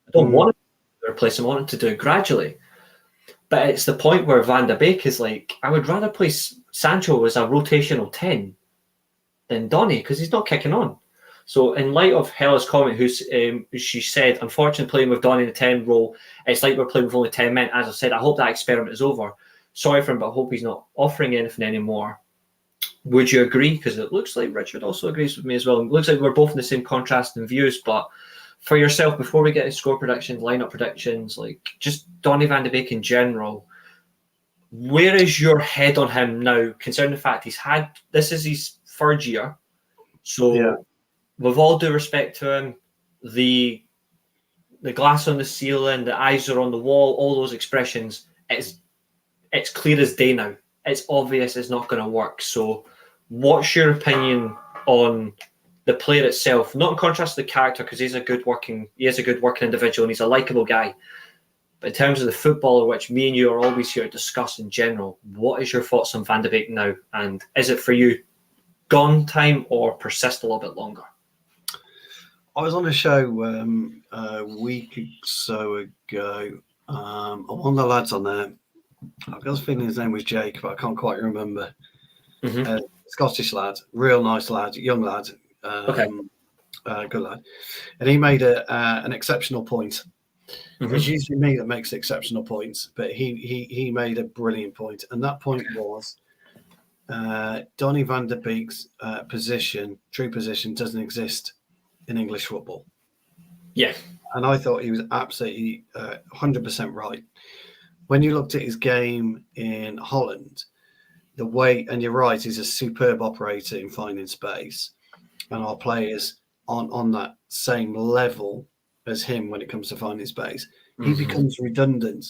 I don't want to replace him, I want him to do it gradually. But it's the point where Van de Beek is like, I would rather play Sancho as a rotational 10 than Donny because he's not kicking on. So in light of Hella's comment, she said, unfortunately, playing with Donny in the 10 role, it's like we're playing with only 10 men. As I said, I hope that experiment is over. Sorry for him, but I hope he's not offering anything anymore. Would you agree? Because it looks like Richard also agrees with me as well. It looks like we're both in the same contrasting views, but for yourself, before we get to score predictions, lineup predictions, like just Donny van de Beek in general, where is your head on him now, considering the fact this is his 3rd year? So, with all due respect to him, the glass on the ceiling, the eyes are on the wall, all those expressions, it's clear as day now. It's obvious it's not going to work. So, what's your opinion on the player itself? Not in contrast to the character, because he is a good working individual and he's a likable guy. But in terms of the footballer, which me and you are always here to discuss in general, what is your thoughts on Van de Beek now? And is it for you gone time or persist a little bit longer? I was on a show a week or so ago. One of the lads on there, I've got a feeling his name was Jake, but I can't quite remember. Scottish lad, real nice lad, young lad, good lad. And he made an exceptional point. It's usually me that makes exceptional points, but he made a brilliant point. And that point was Donny van de Beek's true position, doesn't exist in English football. Yeah. And I thought he was absolutely 100% right. When you looked at his game in Holland, and you're right, he's a superb operator in finding space. And our players aren't on that same level as him when it comes to finding space. He becomes redundant.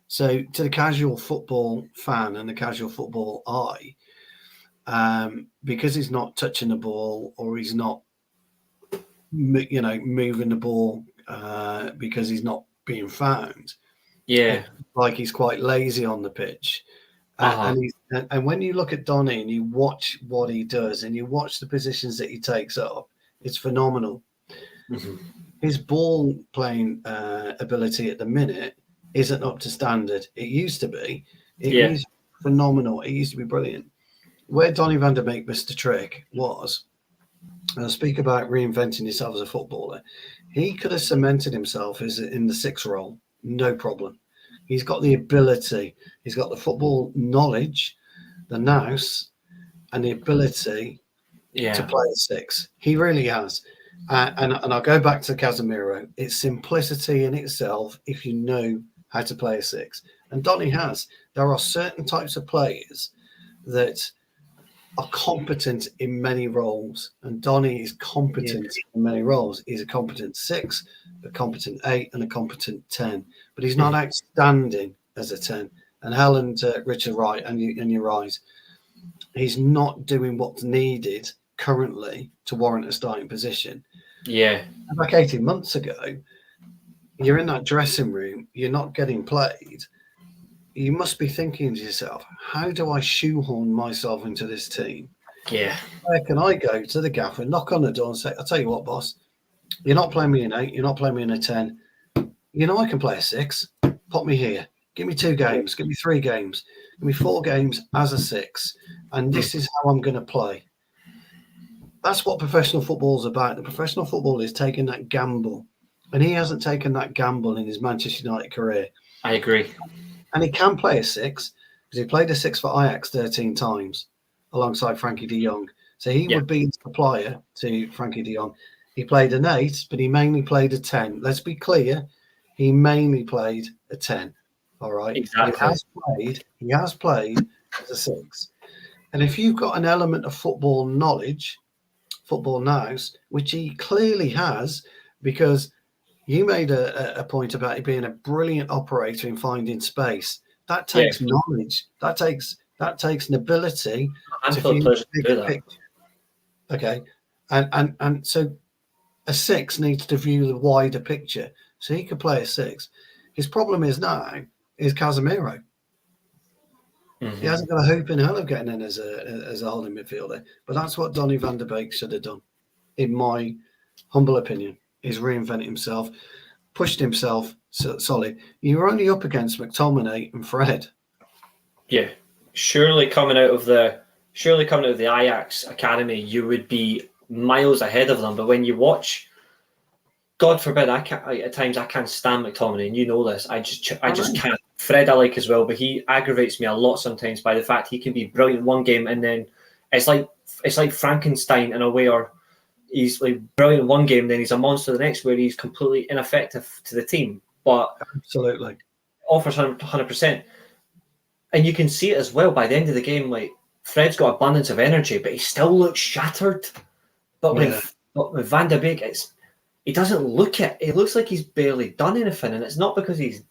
So to the casual football fan and the casual football eye, because he's not touching the ball or he's not, moving the ball because he's not being found. Yeah. Like he's quite lazy on the pitch. And when you look at Donny and you watch what he does and you watch the positions that he takes up, it's phenomenal. His ball playing ability at the minute isn't up to standard. It used to be. It was phenomenal. It used to be brilliant. Where Donny van de Beek missed the trick was, and I'll speak about reinventing yourself as a footballer, he could have cemented himself in the 6 role, no problem. He's got the ability, he's got the football knowledge, the nous, and the ability to play a 6. He really has. And I'll go back to Casemiro. It's simplicity in itself if you know how to play a 6. And Donny has. There are certain types of players that are competent in many roles. And Donny is competent in many roles. He's a competent 6, a competent 8, and a competent 10. But he's not outstanding as a 10. And Helen, Richard, right, and you're right. He's not doing what's needed currently to warrant a starting position. Yeah. Like 18 months ago, you're in that dressing room, you're not getting played. You must be thinking to yourself, how do I shoehorn myself into this team? Yeah. Where can I go to the gaffer, knock on the door and say, I'll tell you what, boss, you're not playing me in 8, you're not playing me in a 10. You know I can play a 6. Pop me here. Give me 2 games. Give me 3 games. Give me 4 games as a 6. And this is how I'm going to play. That's what professional football is about. The professional football is taking that gamble. And he hasn't taken that gamble in his Manchester United career. I agree. And he can play a 6 because he played a 6 for Ajax 13 times alongside Frankie de Jong. So he would be the supplier to Frankie de Jong. He played an 8, but he mainly played a 10. Let's be clear. He mainly played a 10. All right. Exactly. He has played as a 6. And if you've got an element of football knowledge, football nous, which he clearly has, because you made a point about it being a brilliant operator in finding space. That takes knowledge. That takes an ability to do that. Okay. And so A 6 needs to view the wider picture, so he could play a 6. His problem is now is Casemiro. He hasn't got a hope in hell of getting in as a holding midfielder. But that's what Donny van der Beek should have done, in my humble opinion. He's reinvented himself, pushed himself solid. You were only up against McTominay and Fred. Yeah, surely coming out of the Ajax academy, you would be miles ahead of them. But when you watch, God forbid, at times I can't stand McTominay, and you know this. I just can't. Fred I like as well, but he aggravates me a lot sometimes by the fact he can be brilliant one game and then it's like Frankenstein in a way, or he's like brilliant one game, then he's a monster the next, where he's completely ineffective to the team. But absolutely offers 100%, and you can see it as well by the end of the game. Like Fred's got abundance of energy, but he still looks shattered. But with Van der Beek, he doesn't look it. It looks like he's barely done anything, and it's not because he's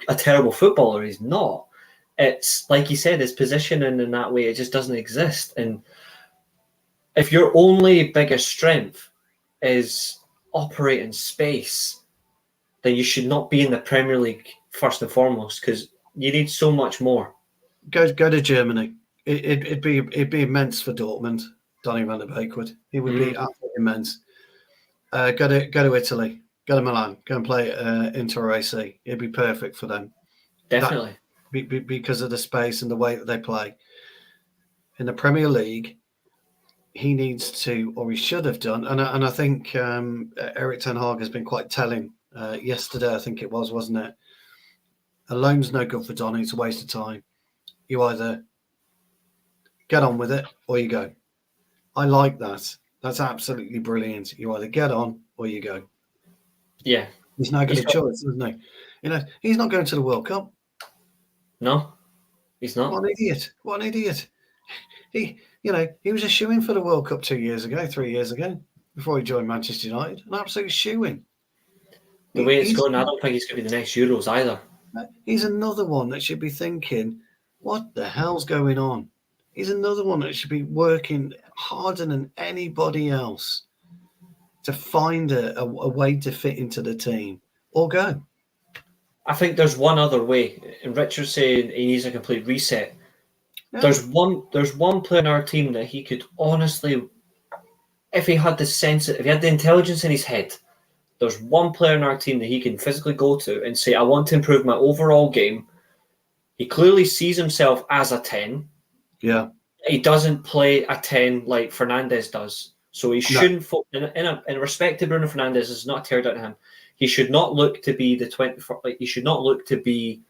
a terrible footballer. He's not. It's like you said, his positioning in that way, it just doesn't exist. And if your only biggest strength is operating space, then you should not be in the Premier League first and foremost, because you need so much more. Go to Germany. It'd be immense for Dortmund. Donny van der Beek would. It would be absolutely immense. Go to Italy. Go to Milan. Go and play Inter AC. It'd be perfect for them. Definitely. Because of the space and the way that they play. In the Premier League, he needs to, or he should have done, and I think Erik ten Hag has been quite telling. Yesterday, I think it was, wasn't it? A loan's no good for Donny. It's a waste of time. You either get on with it or you go. I like that. That's absolutely brilliant. You either get on or you go. Yeah. He's not got a choice, isn't he? You know, he's not going to the World Cup. No, he's not. What an idiot. What an idiot. He was a shoo-in for the World Cup 3 years ago, before he joined Manchester United. An absolute shoo-in. The way it's going, I don't think he's going to be the next Euros either. He's another one that should be thinking, what the hell's going on? He's another one that should be working harder than anybody else to find a way to fit into the team or go. I think there's one other way. And Richard's saying he needs a complete reset. Yeah. There's one player in our team that he could honestly, if he had the intelligence in his head, there's one player in our team that he can physically go to and say, I want to improve my overall game. He clearly sees himself as a 10. Yeah. He doesn't play a 10 like Fernandes does. So he shouldn't, in respect to Bruno Fernandes, this is not a tear down to him. He should not look to be the 20. Like, he should not look to be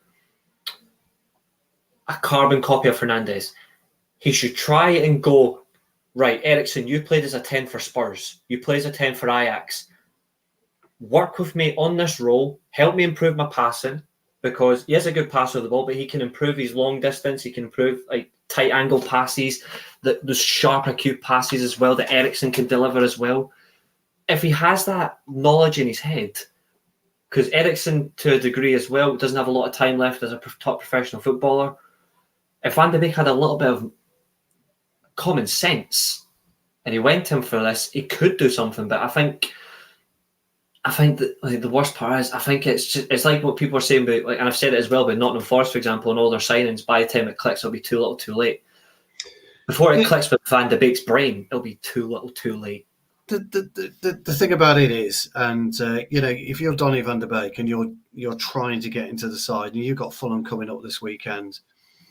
a carbon copy of Fernandes. He should try and go, right, Eriksen, you played as a 10 for Spurs. You play as a 10 for Ajax. Work with me on this role. Help me improve my passing, because he has a good passer of the ball, but he can improve his long distance. He can improve like tight angle passes, those sharp acute passes as well that Eriksen can deliver as well. If he has that knowledge in his head, because Eriksen to a degree as well doesn't have a lot of time left as a top professional footballer. If Van der Beek had a little bit of common sense and he went to him for this, he could do something. But I think that like the worst part is, I think it's like what people are saying about, like, and I've said it as well, but Nottingham Forest, for example, and all their signings, by the time it clicks, it'll be too little, too late. Before it clicks with Van der Beek's brain, it'll be too little, too late. The thing about it is, and if you're Donny van der Beek and you're trying to get into the side, and you've got Fulham coming up this weekend,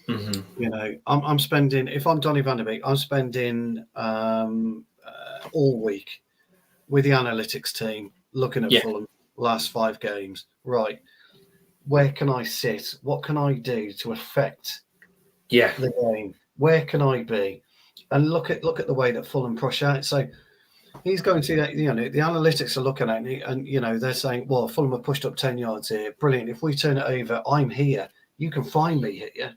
I'm spending, if I'm Donny van der Beek, I'm spending all week with the analytics team looking at Fulham last 5 games. Right, where can I sit? What can I do to affect the game? Where can I be? And look at the way that Fulham push out. So he's going to, the analytics are looking at it, and they're saying, well, Fulham have pushed up 10 yards here. Brilliant. If we turn it over, I'm here. You can find me here.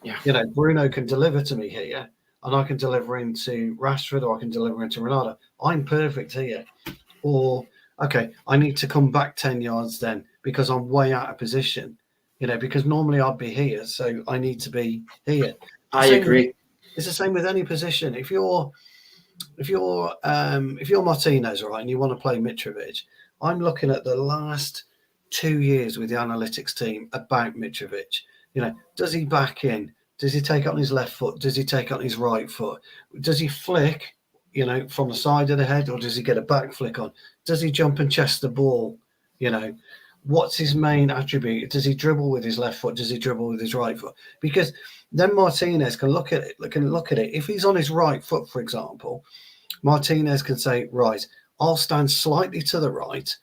Yeah. Bruno can deliver to me here, and I can deliver into Rashford, or I can deliver into Ronaldo. I'm perfect here. Or, okay, I need to come back 10 yards then because I'm way out of position, because normally I'd be here. So I need to be here. I agree. It's the same with any position. If you're if you're Martinez, right, and you want to play Mitrovic, I'm looking at the last 2 years with the analytics team about Mitrovic. Does he back in? Does he take on his left foot? Does he take on his right foot? Does he flick, from the side of the head, or does he get a back flick on? Does he jump and chest the ball? What's his main attribute? Does he dribble with his left foot? Does he dribble with his right foot? Because then Martinez can look at it. If he's on his right foot, for example, Martinez can say, right, I'll stand slightly to the right,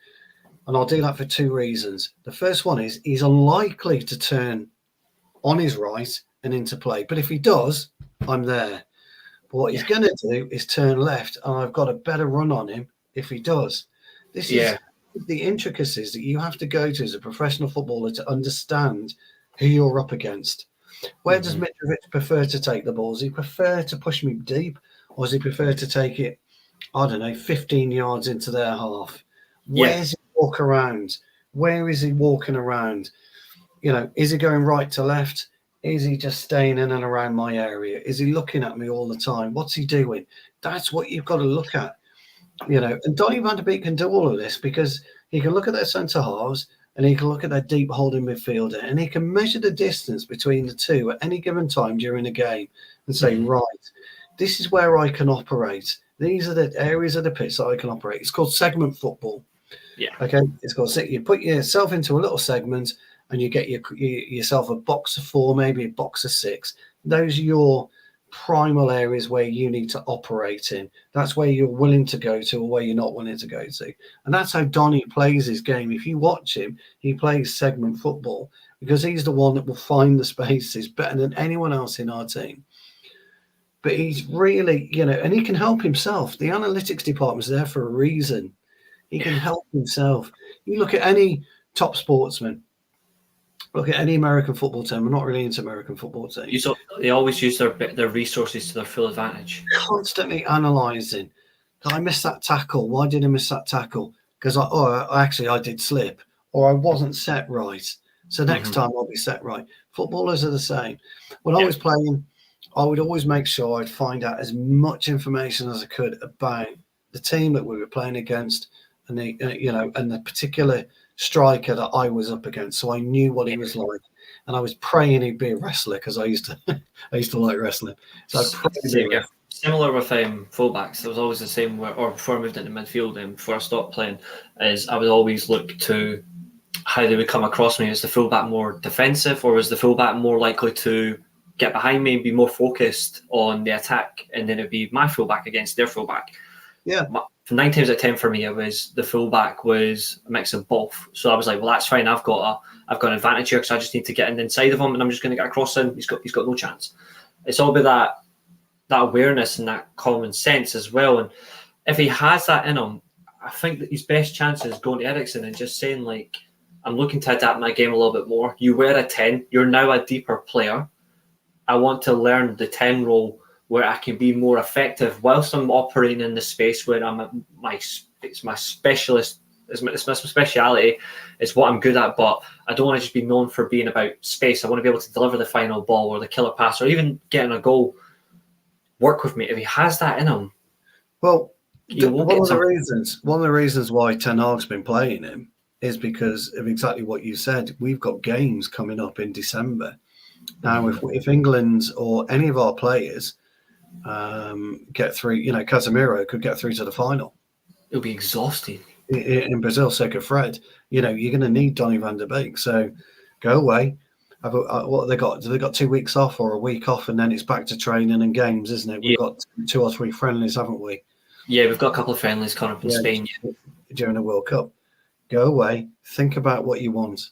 and I'll do that for 2 reasons. The first one is he's unlikely to turn on his right and into play. But if he does, I'm there. But what he's going to do is turn left, and I've got a better run on him if he does. This is the intricacies that you have to go to as a professional footballer to understand who you're up against. Where does Mitrovic prefer to take the ball? Does he prefer to push me deep, or does he prefer to take it, 15 yards into their half? Where's he walk around? Where is he walking around? Is he going right to left? Is he just staying in and around my area? Is he looking at me all the time? What's he doing? That's what you've got to look at. And Donny van de Beek can do all of this because he can look at their centre halves and he can look at their deep holding midfielder, and he can measure the distance between the two at any given time during a game and say, right, this is where I can operate. These are the areas of the pitch that I can operate. It's called segment football. Yeah. Okay. It's called, you put yourself into a little segment and you get yourself a box of 4, maybe a box of 6. Those are your primal areas where you need to operate in. That's where you're willing to go to or where you're not willing to go to. And that's how Donny plays his game. If you watch him, he plays segment football because he's the one that will find the spaces better than anyone else in our team. But he's really, and he can help himself. The analytics department's there for a reason. He can help himself. You look at any top sportsman, look at any American football team. I'm not really into American football teams. They always use their resources to their full advantage. Constantly analysing. Did I miss that tackle? Why did I miss that tackle? Because I did slip, or I wasn't set right. So next time I'll be set right. Footballers are the same. When I was playing, I would always make sure I'd find out as much information as I could about the team that we were playing against, and the particular striker that I was up against, so I knew what he was like, and I was praying he'd be a wrestler because I used to like wrestling. So similar with fullbacks. It was always the same. Or before I moved into midfield and before I stopped playing, is I would always look to how they would come across me. Is the fullback more defensive, or is the fullback more likely to get behind me and be more focused on the attack, and then it'd be my fullback against their fullback? Yeah. 9 times out of 10 for me, it was the fullback was a mix of both. So I was like, well, that's fine. I've got an advantage here because I just need to get in inside of him, and I'm just going to get a cross in. He's got no chance. It's all about that awareness and that common sense as well. And if he has that in him, I think that his best chance is going to Eriksen and just saying, like, I'm looking to adapt my game a little bit more. You were a 10. You're now a deeper player. I want to learn the 10 role where I can be more effective whilst I'm operating in the space where it's my specialist, it's my speciality, it's what I'm good at, but I don't want to just be known for being about space. I want to be able to deliver the final ball or the killer pass or even getting a goal. Work with me. If he has that in him, well, one of the reasons why Ten Hag's been playing him is because of exactly what you said. We've got games coming up in December. Now, if England or any of our players get through, Casemiro could get through to the final. It'll be exhausting. In Brazil, so could Fred. You're going to need Donny van de Beek. So go away. What have they got? Do they got 2 weeks off or a week off, and then it's back to training and games, isn't it? We've got 2 or 3 friendlies, haven't we? Yeah, we've got a couple of friendlies coming up in Spain during the World Cup. Go away. Think about what you want.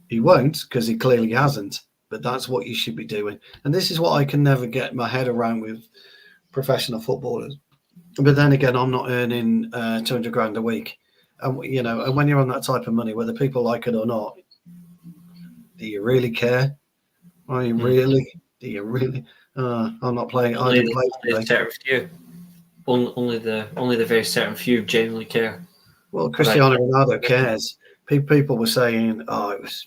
He won't, because he clearly hasn't. But that's what you should be doing. And this is what I can never get my head around with professional footballers. But then again, I'm not earning 200 grand a week. And, and when you're on that type of money, whether people like it or not, do you really care? Are you really? Do you really? I'm not playing. Only the certain few. Only the very certain few genuinely care. Well, Cristiano Ronaldo cares. People were saying, "Oh, it was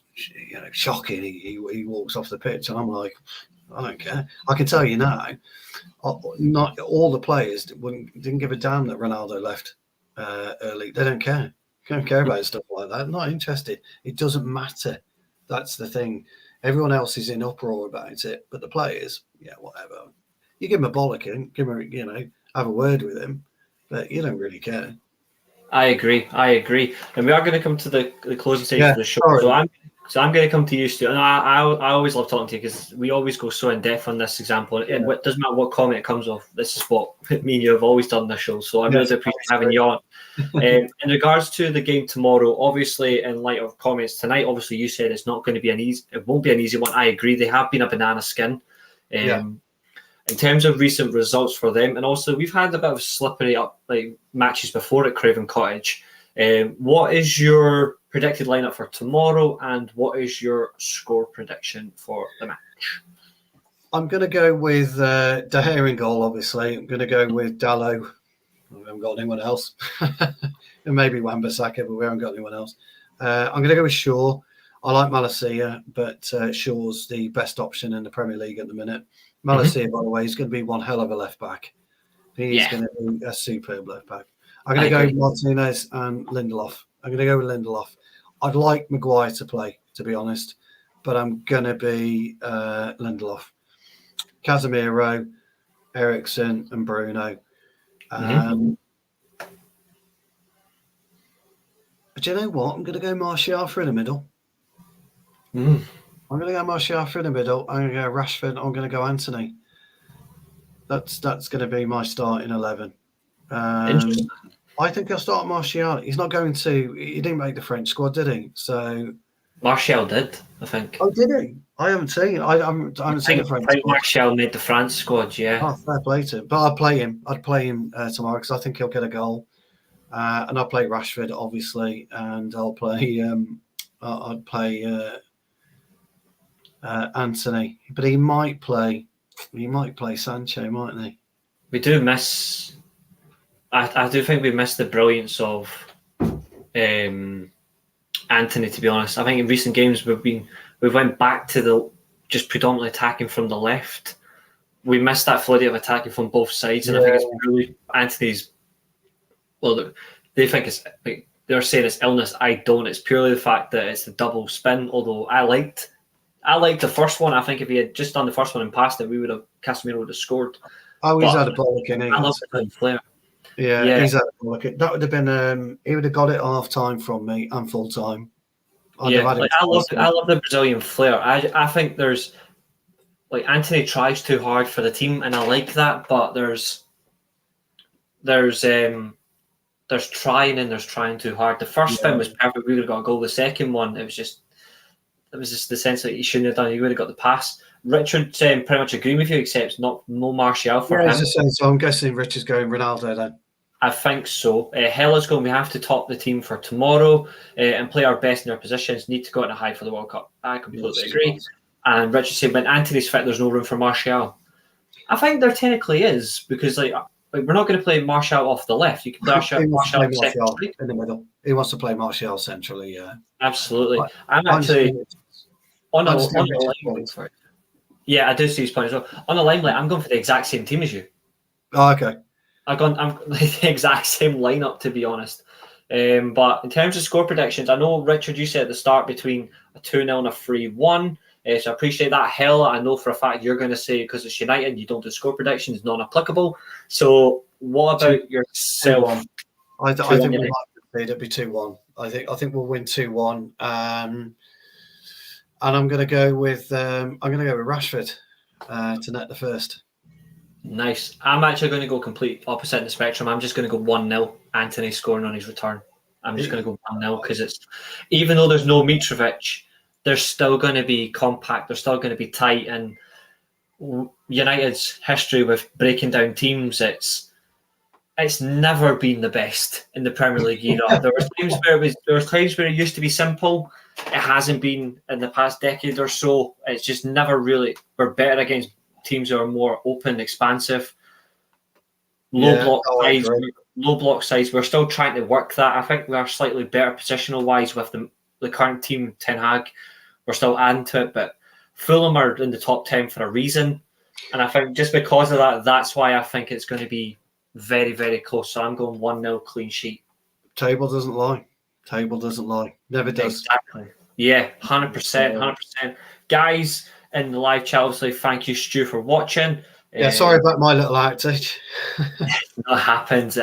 shocking." He walks off the pitch, and I'm like, I don't care. I can tell you now, not all the players didn't give a damn that Ronaldo left early. They don't care. They don't care about stuff like that. Not interested. It doesn't matter. That's the thing. Everyone else is in uproar about it, but the players, yeah, whatever. You give him a bollocking, give him, have a word with him, but you don't really care. I agree, and we are going to come to the closing stage of the show. Sorry. So I'm going to come to you, Stu. And I always love talking to you because we always go so in depth on this example. And it doesn't matter what comment it comes off. This is what me and you have always done this show. So I really appreciate having you on. In regards to the game tomorrow, obviously, in light of comments tonight, obviously you said it's not going to be it won't be an easy one. I agree. They have been a banana skin. In terms of recent results for them, and also we've had a bit of slippery up matches before at Craven Cottage. What is your predicted lineup for tomorrow, and what is your score prediction for the match? I'm going to go with De Gea in goal, obviously. I'm going to go with Dalot. We haven't got anyone else. And maybe Wan-Bissaka, but we haven't got anyone else. I'm going to go with Shaw. I like Malacia, but Shaw's the best option in the Premier League at the minute. Malacia, by the way, is going to be one hell of a left back. He's going to be a superb left back. I'm going to go with Martinez and Lindelof. I'm going to go with Lindelof. I'd like Maguire to play, to be honest, but I'm going to be Lindelof. Casemiro, Eriksen, and Bruno. But you know what? I'm going to go Martial in the middle. I'm going to go Martial in the middle. I'm going to go Rashford. I'm going to go Anthony. That's going to be my starting 11. I think I'll start Martial. He's not going to. He didn't make the French squad, did he? So Martial did, I think. Oh, did he? I haven't seen it. I haven't seen the French squad. Martial made the France squad, yeah. Oh, fair play to him. But I'd play him. I'd play him tomorrow because I think he'll get a goal. And I'll play Rashford, obviously, and I'll play. I'd play Anthony, but he might play. He might play Sancho, mightn't he? We do miss. I do think we missed the brilliance of Anthony. To be honest, I think in recent games we went back to the just predominantly attacking from the left. We missed that fluidity of attacking from both sides, and I think it's really Anthony's. Well, they think it's they're saying it's illness. I don't. It's purely the fact that it's a double spin. Although I liked the first one. I think if he had just done the first one and passed it, Casemiro would have scored. Oh, he's had a bollock in it. I love the Flair. Yeah, he's had a bollock. That would have been. He would have got it half time from me and full time. I love the Brazilian flair. I think there's Anthony tries too hard for the team, and I like that. But there's trying and there's trying too hard. The first spin was perfect. We would have got a goal. The second one, it was just the sense that he shouldn't have done. He would have got the pass. Richard pretty much agreeing with you, except no Martial for him. So I'm guessing Richard's going Ronaldo then. I think so. Hella's going. We have to top the team for tomorrow and play our best in our positions. Need to go out and high for the World Cup. I completely agree. And Richard said when Anthony's fit, there's no room for Martial. I think there technically is because we're not going to play Martial off the left. You can play Martial in the middle. He wants to play Martial centrally. Yeah, absolutely. I'm actually on the line. Yeah, I do see his point as well. On the limelight, I'm going for the exact same team as you. Oh, okay. I'm the exact same lineup, to be honest. But in terms of score predictions, I know, Richard, you said at the start between a 2-0 and a 3-1. So I appreciate that. Hell, I know for a fact you're going to say because it's United, you don't do score predictions, non-applicable. So what about yourself? I think we might concede it'd be 2-1. I think we'll win 2-1. And I'm going to go with Rashford to net the first. Nice. I'm actually going to go complete opposite in the spectrum. I'm just going to go 1-0. Anthony scoring on his return. I'm just going to go 1-0 because it's even though there's no Mitrovic, they're still going to be compact. They're still going to be tight. And United's history with breaking down teams, it's never been the best in the Premier League era. There were times where it used to be simple. It hasn't been in the past decade or so. It's just never really. We're better against teams that are more open, expansive, low block size. We're still trying to work that. I think we are slightly better positional wise with the current team, Ten Hag. We're still adding to it, but Fulham are in the top 10 for a reason. And I think just because of that, that's why I think it's going to be very, very close. So I'm going 1-0 clean sheet. Table doesn't lie. Table doesn't lie. Never does. Exactly. Yeah, 100%. 100%. Guys in the live chat, obviously, thank you, Stu, for watching. Yeah, sorry about my little outage. It happens,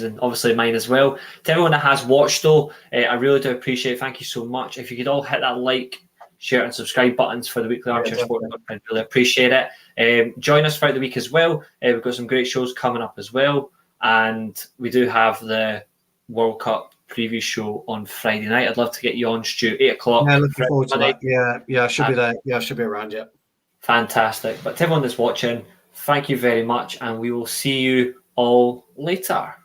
and obviously mine as well. To everyone that has watched, though, I really do appreciate it. Thank you so much. If you could all hit that like, share, and subscribe buttons for the Weekly Armchair Sport, I'd really appreciate it. Join us throughout the week as well. We've got some great shows coming up as well, and we do have the World Cup preview show on Friday night. I'd love to get you on, Stu, 8 o'clock. Yeah, looking forward to that. Yeah, I should be there. Yeah, I should be around, yeah. Fantastic. But to everyone that's watching, thank you very much, and we will see you all later.